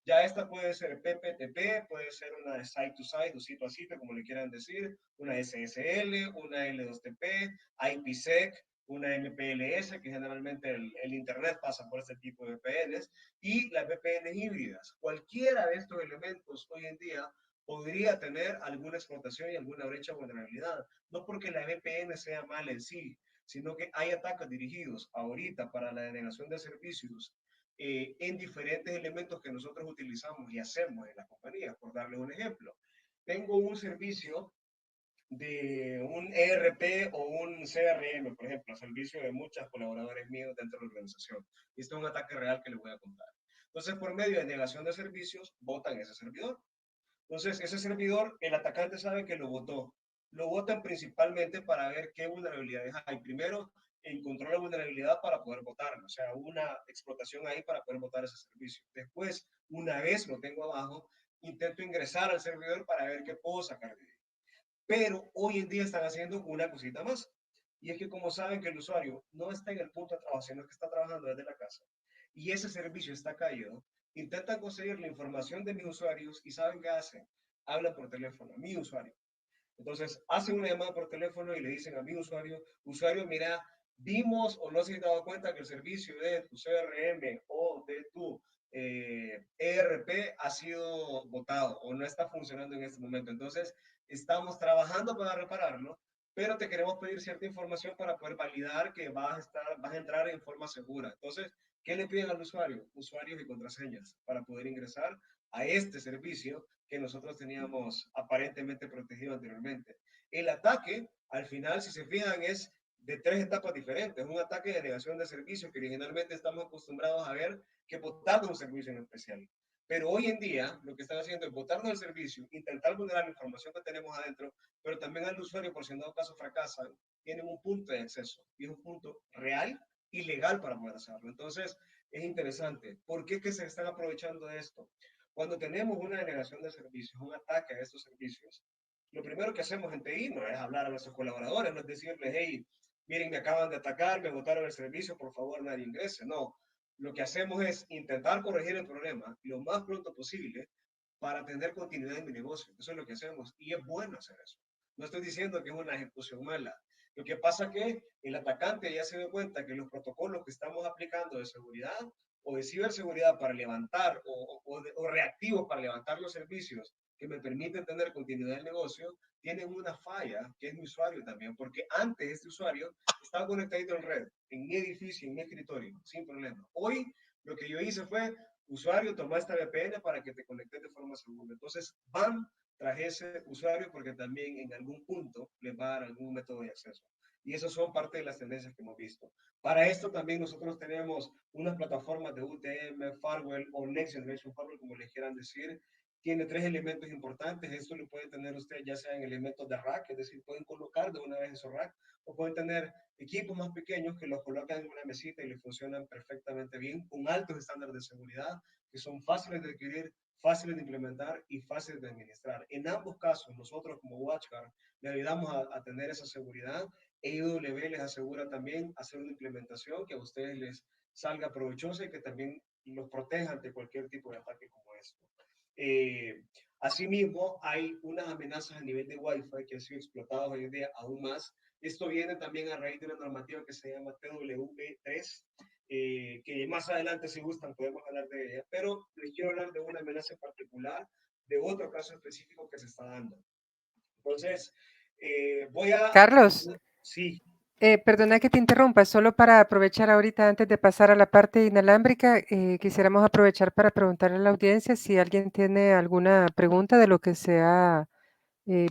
Ya esta puede ser PPTP, puede ser una de site to site o sitio a sitio, como le quieran decir, una SSL, una L2TP, IPsec, una MPLS, que generalmente el Internet pasa por este tipo de VPNs, y las VPN híbridas. Cualquiera de estos elementos hoy en día podría tener alguna explotación y alguna brecha o vulnerabilidad. No porque la VPN sea mala en sí, sino que hay ataques dirigidos ahorita para la denegación de servicios en diferentes elementos que nosotros utilizamos y hacemos en las compañías. Por darles un ejemplo, tengo un servicio de un ERP o un CRM, por ejemplo, servicio de muchos colaboradores míos dentro de la organización. Y este es un ataque real que les voy a contar. Entonces, por medio de negación de servicios, votan ese servidor. Entonces, ese servidor, el atacante sabe que lo votó. Lo votan principalmente para ver qué vulnerabilidades hay. Primero, encontró la vulnerabilidad para poder votarlo, o sea, una explotación ahí para poder votar ese servicio. Después, una vez lo tengo abajo, intento ingresar al servidor para ver qué puedo sacar de ahí. Pero hoy en día están haciendo una cosita más. Y es que como saben que el usuario no está en el punto de trabajo, sino que está trabajando desde la casa, y ese servicio está caído, intentan conseguir la información de mis usuarios y ¿saben qué hacen? Hablan por teléfono, a mi usuario. Entonces, hacen una llamada por teléfono y le dicen a mi usuario, usuario, mira, vimos o no se ha dado cuenta que el servicio de tu CRM o de tu ERP ha sido botado o no está funcionando en este momento. Entonces, estamos trabajando para repararlo, pero te queremos pedir cierta información para poder validar que vas a entrar en forma segura. Entonces, ¿qué le piden al usuario? Usuarios y contraseñas para poder ingresar a este servicio que nosotros teníamos aparentemente protegido anteriormente. El ataque, al final, si se fijan, es de tres etapas diferentes. Un ataque de negación de servicio que originalmente estamos acostumbrados a ver que botarnos un servicio en especial. Pero hoy en día lo que están haciendo es botarnos el servicio, intentar vulnerar la información que tenemos adentro, pero también al usuario, por si en dado caso fracasan, tienen un punto de acceso y es un punto real y legal para poder hacerlo. Entonces, es interesante. ¿Por qué que se están aprovechando de esto? Cuando tenemos una denegación de servicios, un ataque a estos servicios, lo primero que hacemos en TI no es hablar a nuestros colaboradores, no es decirles, hey, miren, me acaban de atacar, me botaron el servicio, por favor, nadie ingrese. No, lo que hacemos es intentar corregir el problema lo más pronto posible para tener continuidad en mi negocio. Eso es lo que hacemos y es bueno hacer eso. No estoy diciendo que es una ejecución mala. Lo que pasa es que el atacante ya se dio cuenta que los protocolos que estamos aplicando de seguridad o de ciberseguridad para levantar o reactivos para levantar los servicios que me permiten tener continuidad del negocio, tienen una falla, que es mi usuario también, porque antes este usuario estaba conectado en red, en mi edificio, en mi escritorio, sin problema. Hoy lo que yo hice fue, usuario, toma esta VPN para que te conectes de forma segura. Entonces van tras ese usuario porque también en algún punto les va a dar algún método de acceso. Y eso son parte de las tendencias que hemos visto. Para esto también nosotros tenemos unas plataformas de UTM, Firewall o Next Generation Firewall, como les quieran decir. Tiene tres elementos importantes. Esto lo puede tener usted ya sea en elementos de rack, es decir, pueden colocar de una vez esos rack, o pueden tener equipos más pequeños que los colocan en una mesita y les funcionan perfectamente bien, con altos estándares de seguridad, que son fáciles de adquirir, fáciles de implementar y fáciles de administrar. En ambos casos, nosotros como WatchGuard le ayudamos a tener esa seguridad. EIW les asegura también hacer una implementación que a ustedes les salga provechosa y que también los proteja ante cualquier tipo de ataque como esto. Eh, Asimismo, hay unas amenazas a nivel de Wi-Fi que han sido explotadas hoy en día aún más. Esto viene también a raíz de una normativa que se llama TWP3, que más adelante, si gustan, podemos hablar de ella, pero les quiero hablar de una amenaza en particular, de otro caso específico que se está dando. Entonces, voy a... Carlos, Sí, perdona que te interrumpa, solo para aprovechar ahorita antes de pasar a la parte inalámbrica, quisiéramos aprovechar para preguntarle a la audiencia si alguien tiene alguna pregunta de lo que se ha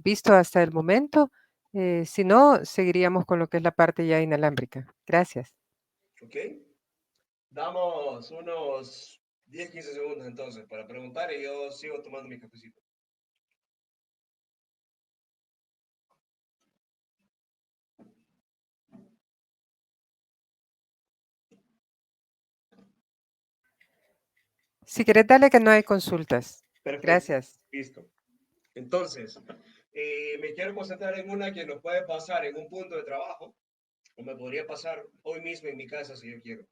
visto hasta el momento. Si no, seguiríamos con lo que es la parte ya inalámbrica. Gracias. ok. Damos unos 10, 15 segundos entonces para preguntar y yo sigo tomando mi cafecito. Si quieres, dale que no hay consultas. Perfecto, Gracias. listo. Entonces, me quiero concentrar en una que nos puede pasar en un punto de trabajo o me podría pasar hoy mismo en mi casa si yo quiero.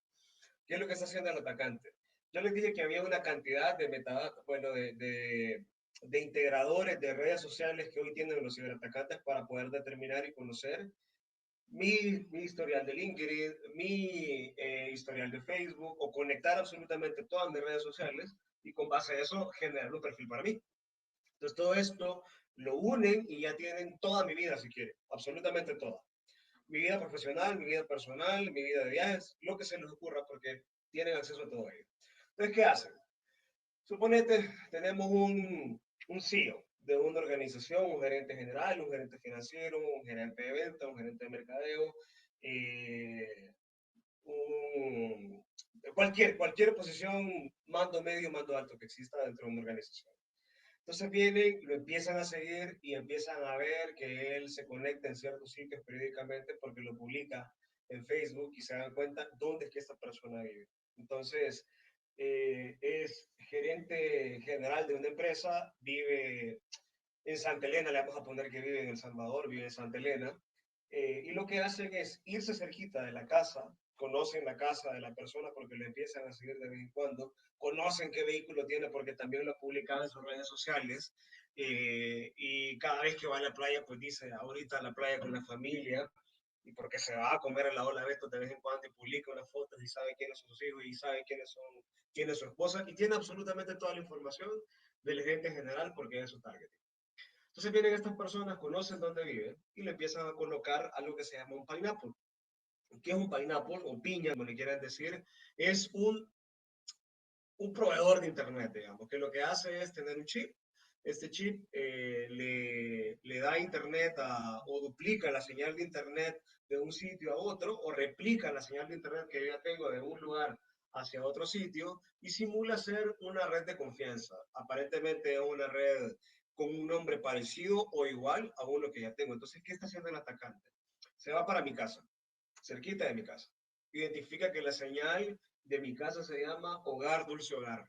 ¿Qué es lo que está haciendo el atacante? Yo les dije que había una cantidad de metadatos, bueno, de integradores de redes sociales que hoy tienen los ciberatacantes para poder determinar y conocer mi historial de LinkedIn, mi historial de Facebook o conectar absolutamente todas mis redes sociales y con base a eso generar un perfil para mí. Entonces todo esto lo unen y ya tienen toda mi vida si quieren, absolutamente toda. Mi vida profesional, mi vida personal, mi vida de viajes, lo que se les ocurra porque tienen acceso a todo ello. Entonces, ¿qué hacen? Suponete, tenemos un CEO de una organización, un gerente general, un gerente financiero, un gerente de venta, un gerente de mercadeo, eh, un, cualquier posición, mando medio, mando alto que exista dentro de una organización. Entonces vienen, lo empiezan a seguir y empiezan a ver que él se conecta en ciertos sitios periódicamente porque lo publica en Facebook y se dan cuenta dónde es que esta persona vive. Entonces, es gerente general de una empresa, vive en Santa Elena, le vamos a poner que vive en El Salvador, vive en Santa Elena, y lo que hacen es irse cerquita de la casa, conocen la casa de la persona porque le empiezan a seguir de vez en cuando, conocen qué vehículo tiene porque también lo publican en sus redes sociales, y cada vez que va a la playa, pues dice, ahorita a la playa con la familia, y porque se va a comer en la ola de esto de vez en cuando y publica unas fotos y sabe quiénes son sus hijos y sabe quién es su esposa y tiene absolutamente toda la información del gente en general porque es su target. Entonces vienen estas personas, conocen dónde viven y le empiezan a colocar algo que se llama un pineapple. ¿Qué es un pineapple o piña, como le quieran decir? Es un proveedor de Internet, digamos, que lo que hace es tener un chip. Este chip le da Internet o duplica la señal de Internet de un sitio a otro o replica la señal de Internet que yo ya tengo de un lugar hacia otro sitio y simula ser una red de confianza. Aparentemente es una red con un nombre parecido o igual a uno que ya tengo. Entonces, ¿qué está haciendo el atacante? Se va para mi casa, cerquita de mi casa. Identifica que la señal de mi casa se llama Hogar Dulce Hogar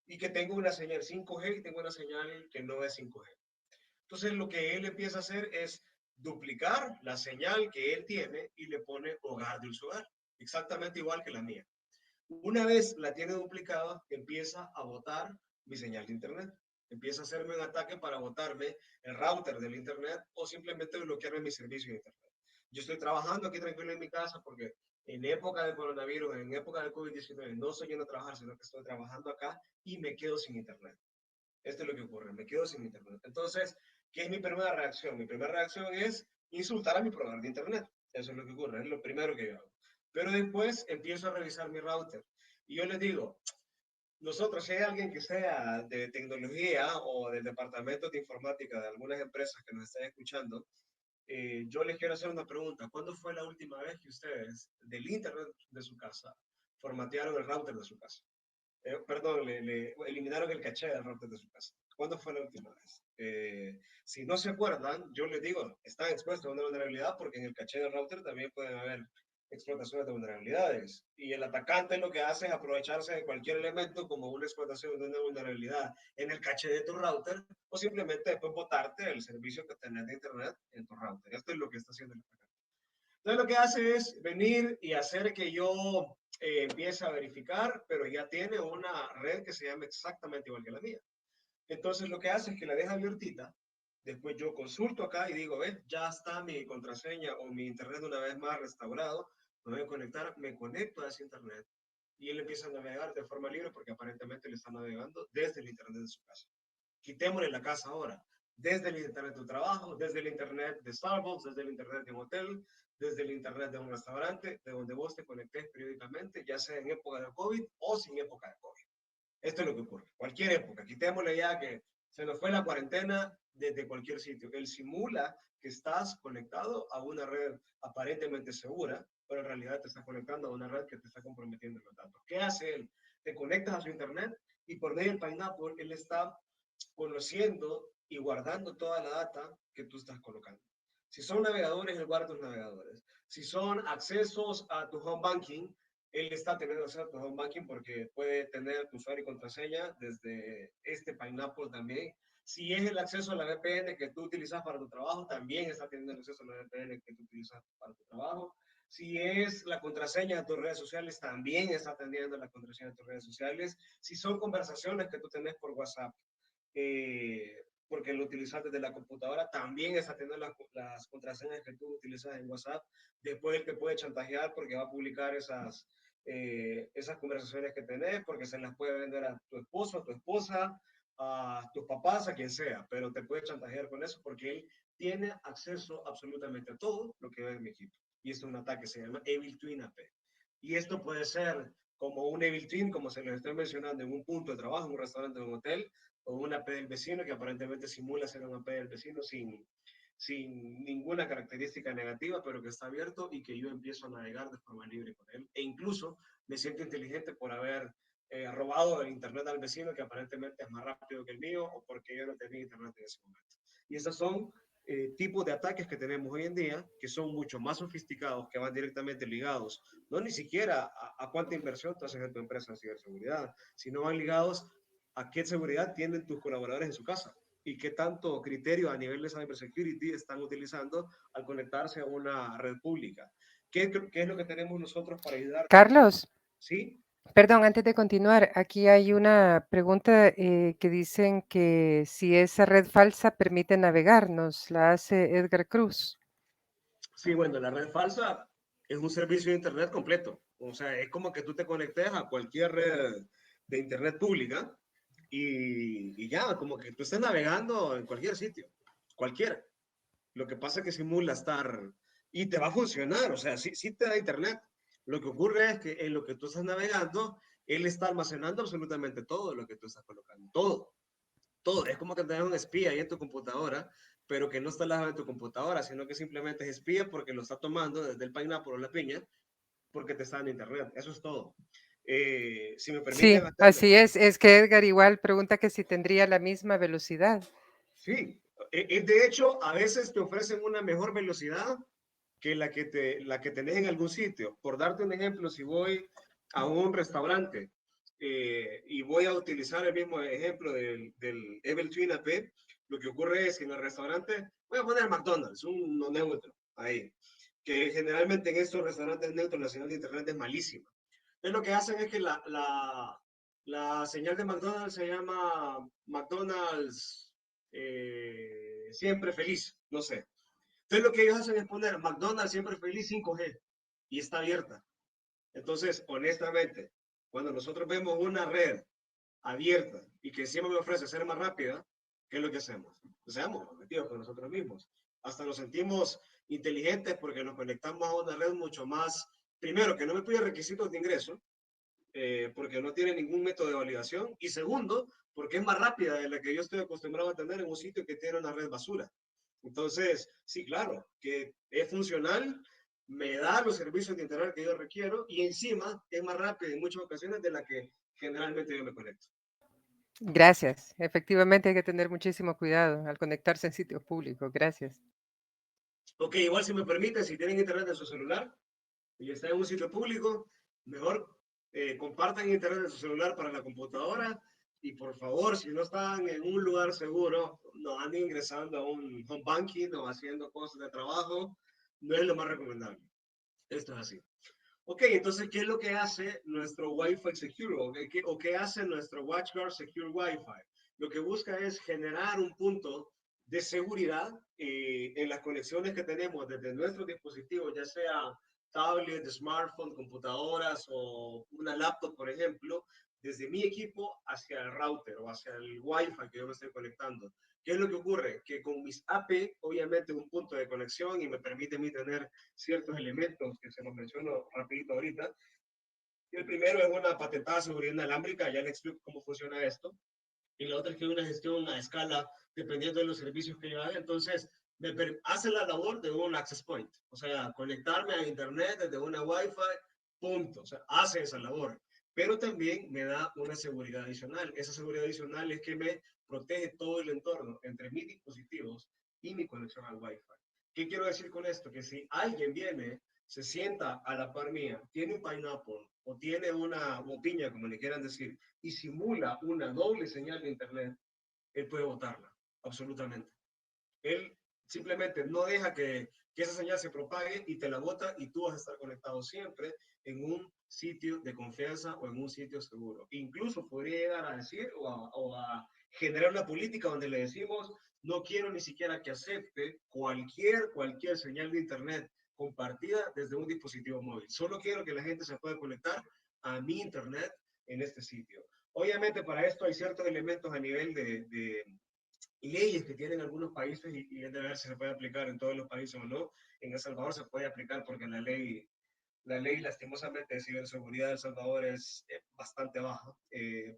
y que tengo una señal 5G y tengo una señal que no es 5G. Entonces lo que él empieza a hacer es duplicar la señal que él tiene y le pone Hogar Dulce Hogar, exactamente igual que la mía. Una vez la tiene duplicada, empieza a botar mi señal de internet. Empieza a hacerme un ataque para botarme el router del internet o simplemente bloquearme mi servicio de internet. Yo estoy trabajando aquí tranquilo en mi casa porque en época de coronavirus, en época de COVID-19, no estoy yendo a trabajar, sino que estoy trabajando acá y me quedo sin internet. Esto es lo que ocurre, me quedo sin internet. Entonces, ¿qué es mi primera reacción? Mi primera reacción es insultar a mi proveedor de internet. Eso es lo que ocurre, es lo primero que yo hago. Pero después empiezo a revisar mi router y yo les digo, nosotros, si hay alguien que sea de tecnología o del departamento de informática de algunas empresas que nos estén escuchando, yo les quiero hacer una pregunta. ¿Cuándo fue la última vez que ustedes del internet de su casa formatearon el router de su casa? Perdón, le eliminaron el caché del router de su casa. ¿Cuándo fue la última vez? Si no se acuerdan, yo les digo, están expuestos a una vulnerabilidad porque en el caché del router también pueden haber explotaciones de vulnerabilidades. Y el atacante lo que hace es aprovecharse de cualquier elemento como una explotación de una vulnerabilidad en el caché de tu router o simplemente después botarte el servicio que tenés de internet en tu router. Esto es lo que está haciendo el atacante. Entonces lo que hace es venir y hacer que yo empiece a verificar, pero ya tiene una red que se llama exactamente igual que la mía. Entonces lo que hace es que la deja abiertita, después yo consulto acá y digo, ya está mi contraseña o mi internet una vez más restaurado, me voy a conectar, me conecto a ese internet y él empieza a navegar de forma libre porque aparentemente le está navegando desde el internet de su casa. Quitémosle la casa ahora, desde el internet de tu trabajo, desde el internet de Starbucks, desde el internet de un hotel, desde el internet de un restaurante, de donde vos te conectes periódicamente, ya sea en época de COVID o sin época de COVID. Esto es lo que ocurre. Cualquier época, quitémosle ya que se nos fue la cuarentena desde cualquier sitio. Él simula que estás conectado a una red aparentemente segura, pero en realidad te estás conectando a una red que te está comprometiendo los datos. ¿Qué hace él? Te conectas a su internet y por medio del Pineapple él está conociendo y guardando toda la data que tú estás colocando. Si son navegadores, él guarda tus navegadores. Si son accesos a tu home banking, él está teniendo acceso a tu home banking porque puede tener tu usuario y contraseña desde este Pineapple también. Si es el acceso a la VPN que tú utilizas para tu trabajo, también está teniendo el acceso a la VPN que tú utilizas para tu trabajo. Si es la contraseña de tus redes sociales, también está teniendo la contraseña de tus redes sociales. Si son conversaciones que tú tenés por WhatsApp, porque lo utilizas desde la computadora, también está teniendo las contraseñas que tú utilizas en WhatsApp. Después él te puede chantajear porque va a publicar esas conversaciones que tenés, porque se las puede vender a tu esposo, a tu esposa, a tus papás, a quien sea, pero te puede chantajear con eso porque él tiene acceso absolutamente a todo lo que ve en mi equipo. Y esto es un ataque, se llama Evil Twin AP. Y esto puede ser como un Evil Twin, como se les estoy mencionando, en un punto de trabajo, en un restaurante, en un hotel, o una AP del vecino que aparentemente simula ser una AP del vecino sin ninguna característica negativa, pero que está abierto y que yo empiezo a navegar de forma libre con él. E incluso me siento inteligente por haber robado el internet al vecino que aparentemente es más rápido que el mío o porque yo no tenía internet en ese momento. Y esos son tipos de ataques que tenemos hoy en día que son mucho más sofisticados, que van directamente ligados, no ni siquiera a cuánta inversión tú haces en tu empresa en ciberseguridad, sino van ligados a qué seguridad tienen tus colaboradores en su casa y qué tanto criterio a nivel de cybersecurity están utilizando al conectarse a una red pública. ¿Qué es lo que tenemos nosotros para ayudar? Carlos, ¿Sí? perdón, antes de continuar, aquí hay una pregunta que dicen que si esa red falsa permite navegar, nos la hace Edgar Cruz. Sí, bueno, la red falsa es un servicio de Internet completo. O sea, es como que tú te conectes a cualquier red de Internet pública y ya, como que tú estés navegando en cualquier sitio, cualquiera. Lo que pasa es que simula estar y te va a funcionar, o sea, sí, sí te da Internet. Lo que ocurre es que en lo que tú estás navegando, él está almacenando absolutamente todo lo que tú estás colocando, todo todo. Es como que tenés un espía ahí en tu computadora, pero que no está al lado de tu computadora, sino que simplemente es espía porque lo está tomando desde el pineapple o la piña, porque te está en internet. Eso es todo. Si me permiten Sí, hacerle. así es. Es que Edgar igual pregunta que si tendría la misma velocidad. Sí, de hecho, a veces te ofrecen una mejor velocidad que la que tenés en algún sitio. Por darte un ejemplo, si voy a un restaurante y voy a utilizar el mismo ejemplo del Evil Twin AP, lo que ocurre es que en el restaurante, voy a poner McDonald's, un no neutro, ahí, que generalmente en estos restaurantes neutros la señal de internet es malísima. Entonces lo que hacen es que la señal de McDonald's se llama McDonald's siempre feliz, no sé. Entonces lo que ellos hacen es poner McDonald's siempre feliz 5G y está abierta. Entonces, honestamente, cuando nosotros vemos una red abierta y que encima me ofrece ser más rápida, ¿qué es lo que hacemos? Seamos objetivos con nosotros mismos. Hasta nos sentimos inteligentes porque nos conectamos a una red mucho más, primero, que no me pide requisitos de ingreso, porque no tiene ningún método de validación, y segundo, porque es más rápida de la que yo estoy acostumbrado a tener en un sitio que tiene una red basura. Entonces, sí, claro, que es funcional, me da los servicios de internet que yo requiero y encima es más rápido en muchas ocasiones de la que generalmente yo me conecto. Gracias. Efectivamente hay que tener muchísimo cuidado al conectarse en sitios públicos. Gracias. Ok, igual si me permite, si tienen internet en su celular y está en un sitio público, mejor compartan internet en su celular para la computadora y por favor, si no están en un lugar seguro, no anden ingresando a un home banking o haciendo cosas de trabajo, no es lo más recomendable. Esto es así. Ok, entonces, ¿qué es lo que hace nuestro Wi-Fi Secure? ¿O qué hace nuestro WatchGuard Secure Wi-Fi? Lo que busca es generar un punto de seguridad en las conexiones que tenemos desde nuestros dispositivos, ya sea tablet, smartphone, computadoras o una laptop, por ejemplo, desde mi equipo hacia el router o hacia el Wi-Fi que yo me estoy conectando. ¿Qué es lo que ocurre? Que con mis AP, obviamente, es un punto de conexión y me permite a mí tener ciertos elementos que se los menciono rapidito ahorita. El primero es una patentada seguridad inalámbrica, ya le explico cómo funciona esto. Y la otra es que hay una gestión a escala dependiendo de los servicios que yo haga. Entonces, hace la labor de un access point, o sea, conectarme a internet desde una Wi-Fi, punto. O sea, hace esa labor. Pero también me da una seguridad adicional. Esa seguridad adicional es que me protege todo el entorno entre mis dispositivos y mi conexión al Wi-Fi. ¿Qué quiero decir con esto? Que si alguien viene, se sienta a la par mía, tiene un pineapple o tiene una piña, como le quieran decir, y simula una doble señal de internet, él puede votarla, absolutamente. Él simplemente no deja que esa señal se propague y te la vota y tú vas a estar conectado siempre en un sitio de confianza o en un sitio seguro. Incluso podría llegar a decir o a generar una política donde le decimos, no quiero ni siquiera que acepte cualquier señal de internet compartida desde un dispositivo móvil. Solo quiero que la gente se pueda conectar a mi internet en este sitio. Obviamente para esto hay ciertos elementos a nivel de leyes que tienen algunos países y es de ver si se puede aplicar en todos los países o no. En El Salvador se puede aplicar porque la ley lastimosamente de ciberseguridad de El Salvador es bastante baja,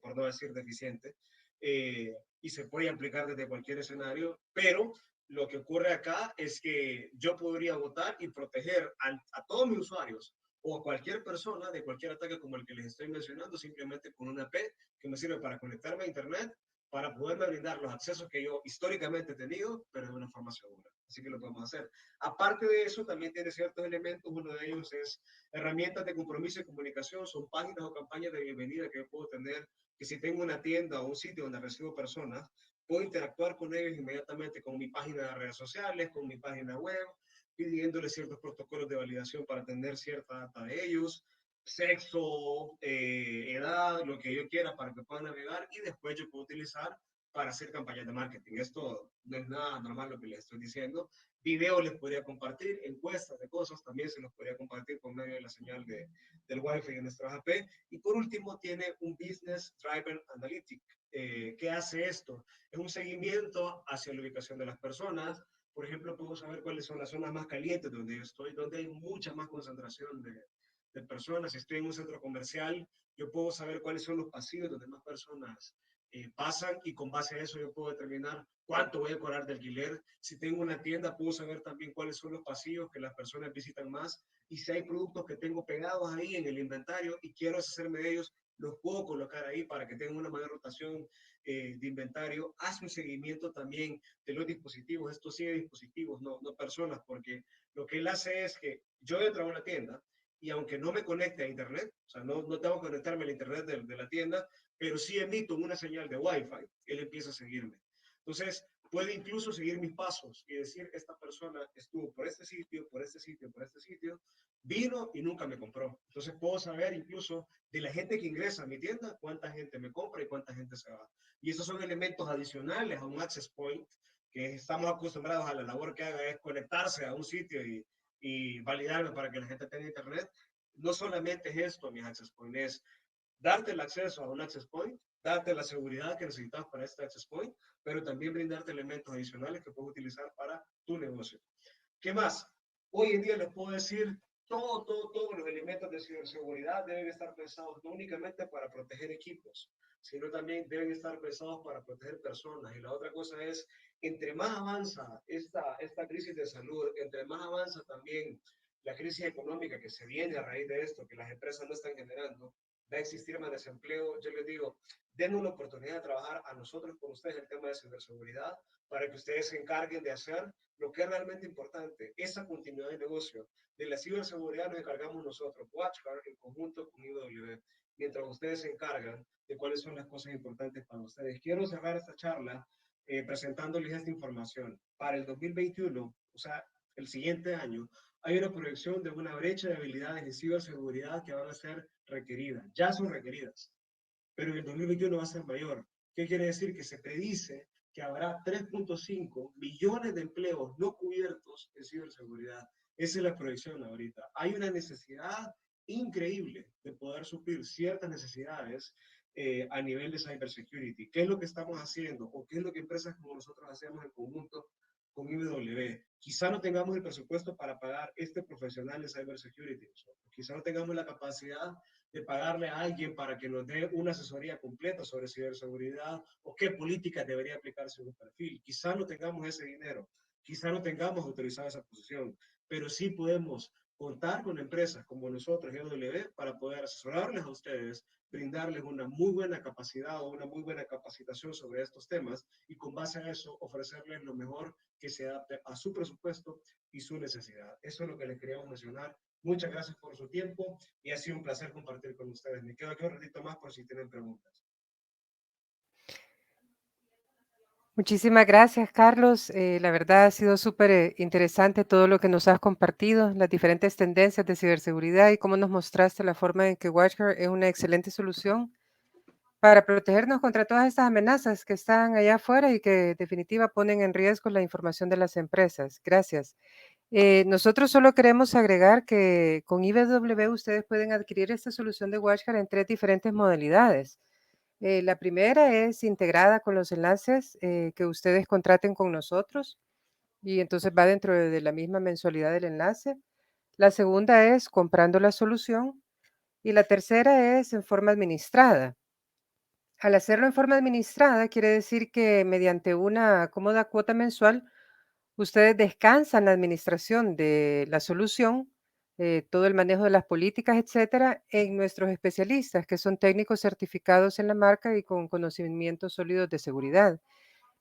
por no decir deficiente, y se puede aplicar desde cualquier escenario, pero lo que ocurre acá es que yo podría votar y proteger a todos mis usuarios o a cualquier persona de cualquier ataque como el que les estoy mencionando, simplemente con una P que me sirve para conectarme a Internet para poderme brindar los accesos que yo históricamente he tenido, pero de una forma segura. Así que lo podemos hacer. Aparte de eso, también tiene ciertos elementos. Uno de ellos es herramientas de compromiso y comunicación. Son páginas o campañas de bienvenida que yo puedo tener, que si tengo una tienda o un sitio donde recibo personas, puedo interactuar con ellos inmediatamente con mi página de redes sociales, con mi página web, pidiéndoles ciertos protocolos de validación para tener cierta data de ellos, sexo, edad, lo que yo quiera para que puedan navegar y después yo puedo utilizar para hacer campañas de marketing. Esto no es nada normal lo que les estoy diciendo. Videos les podría compartir, encuestas de cosas también se los podría compartir por medio de la señal del Wi-Fi de nuestro AP. Y por último, tiene un Business Driver Analytic. ¿Qué hace esto? Es un seguimiento hacia la ubicación de las personas. Por ejemplo, puedo saber cuáles son las zonas más calientes donde yo estoy, donde hay mucha más concentración de personas. Si estoy en un centro comercial, yo puedo saber cuáles son los pasillos donde más personas pasan, y con base a eso yo puedo determinar cuánto voy a cobrar de alquiler. Si tengo una tienda, puedo saber también cuáles son los pasillos que las personas visitan más, y si hay productos que tengo pegados ahí en el inventario y quiero hacerme de ellos, los puedo colocar ahí para que tengan una mayor rotación de inventario. Hace un seguimiento también de los dispositivos. Esto sí de dispositivos, no personas, porque lo que él hace es que yo entro a una tienda y aunque no me conecte a internet, o sea, no tengo que conectarme al internet de la tienda, pero sí emito una señal de Wi-Fi, él empieza a seguirme. Entonces, puede incluso seguir mis pasos y decir, esta persona estuvo por este sitio, por este sitio, por este sitio, vino y nunca me compró. Entonces, puedo saber incluso de la gente que ingresa a mi tienda, cuánta gente me compra y cuánta gente se va. Y esos son elementos adicionales a un access point, que estamos acostumbrados a la labor que haga es conectarse a un sitio y validarme para que la gente tenga internet. No solamente es esto, mis access points, es darte el acceso a un access point, darte la seguridad que necesitas para este access point, pero también brindarte elementos adicionales que puedes utilizar para tu negocio. ¿Qué más? Hoy en día les puedo decir, todos los elementos de ciberseguridad deben estar pensados no únicamente para proteger equipos, sino también deben estar pensados para proteger personas. Y la otra cosa es, entre más avanza esta crisis de salud, entre más avanza también la crisis económica que se viene a raíz de esto, que las empresas no están generando, va a existir más desempleo. Yo les digo, denos la oportunidad de trabajar a nosotros con ustedes el tema de ciberseguridad, para que ustedes se encarguen de hacer lo que es realmente importante, esa continuidad de negocio. De la ciberseguridad nos encargamos nosotros, WatchGuard, en conjunto con IW, mientras ustedes se encargan de cuáles son las cosas importantes para ustedes. Quiero cerrar esta charla presentándoles esta información. Para el 2021, o sea, el siguiente año, hay una proyección de una brecha de habilidades en ciberseguridad que van a ser requeridas, ya son requeridas, pero en el 2021 va a ser mayor. ¿Qué quiere decir? Que se predice que habrá 3.5 millones de empleos no cubiertos en ciberseguridad. Esa es la proyección ahorita. Hay una necesidad increíble de poder suplir ciertas necesidades a nivel de cybersecurity. ¿Qué es lo que estamos haciendo? ¿O qué es lo que empresas como nosotros hacemos en conjunto con IBW? Quizá no tengamos el presupuesto para pagar este profesional de cybersecurity. Quizá no tengamos la capacidad de pagarle a alguien para que nos dé una asesoría completa sobre ciberseguridad o qué políticas debería aplicarse en un perfil. Quizá no tengamos ese dinero, quizá no tengamos autorizada esa posición, pero sí podemos contar con empresas como nosotros, GW, para poder asesorarles a ustedes, brindarles una muy buena capacidad o una muy buena capacitación sobre estos temas, y con base a eso ofrecerles lo mejor que se adapte a su presupuesto y su necesidad. Eso es lo que les queríamos mencionar. Muchas gracias por su tiempo y ha sido un placer compartir con ustedes. Me quedo aquí un ratito más por si tienen preguntas. Muchísimas gracias, Carlos. La verdad ha sido súper interesante todo lo que nos has compartido, las diferentes tendencias de ciberseguridad y cómo nos mostraste la forma en que WatchGuard es una excelente solución para protegernos contra todas estas amenazas que están allá afuera y que en definitiva ponen en riesgo la información de las empresas. Gracias. Nosotros solo queremos agregar que con IBW ustedes pueden adquirir esta solución de WatchGuard en 3 diferentes modalidades. La primera es integrada con los enlaces que ustedes contraten con nosotros y entonces va dentro de la misma mensualidad del enlace. La segunda es comprando la solución y la tercera es en forma administrada. Al hacerlo en forma administrada quiere decir que mediante una cómoda cuota mensual ustedes descansan la administración de la solución, todo el manejo de las políticas, etcétera, en nuestros especialistas, que son técnicos certificados en la marca y con conocimientos sólidos de seguridad.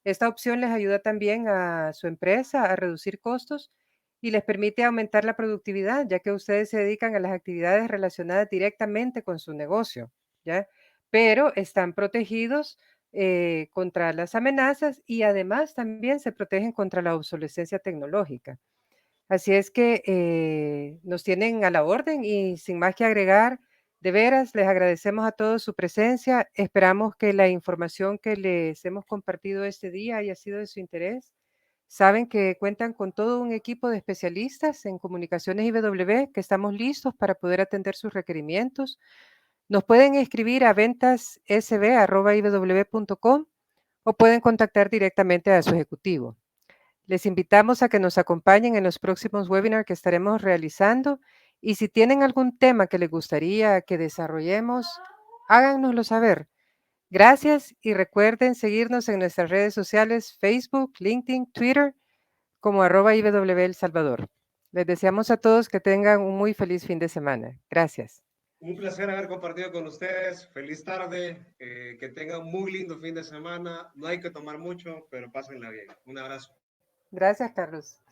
Esta opción les ayuda también a su empresa a reducir costos y les permite aumentar la productividad, ya que ustedes se dedican a las actividades relacionadas directamente con su negocio, ¿ya? Pero están protegidos contra las amenazas y además también se protegen contra la obsolescencia tecnológica. Así es que nos tienen a la orden y sin más que agregar, De veras, les agradecemos a todos su presencia. Esperamos que la información que les hemos compartido este día haya sido de su interés. Saben que cuentan con todo un equipo de especialistas en comunicaciones IBW que estamos listos para poder atender sus requerimientos. Nos pueden escribir a ventassb@iww.com o pueden contactar directamente a su ejecutivo. Les invitamos a que nos acompañen en los próximos webinars que estaremos realizando y si tienen algún tema que les gustaría que desarrollemos, háganoslo saber. Gracias y recuerden seguirnos en nuestras redes sociales Facebook, LinkedIn, Twitter como @IBW El Salvador. Les deseamos a todos que tengan un muy feliz fin de semana. Gracias. Un placer haber compartido con ustedes. Feliz tarde. Que tengan un muy lindo fin de semana. No hay que tomar mucho, pero pásenla bien. Un abrazo. Gracias, Carlos.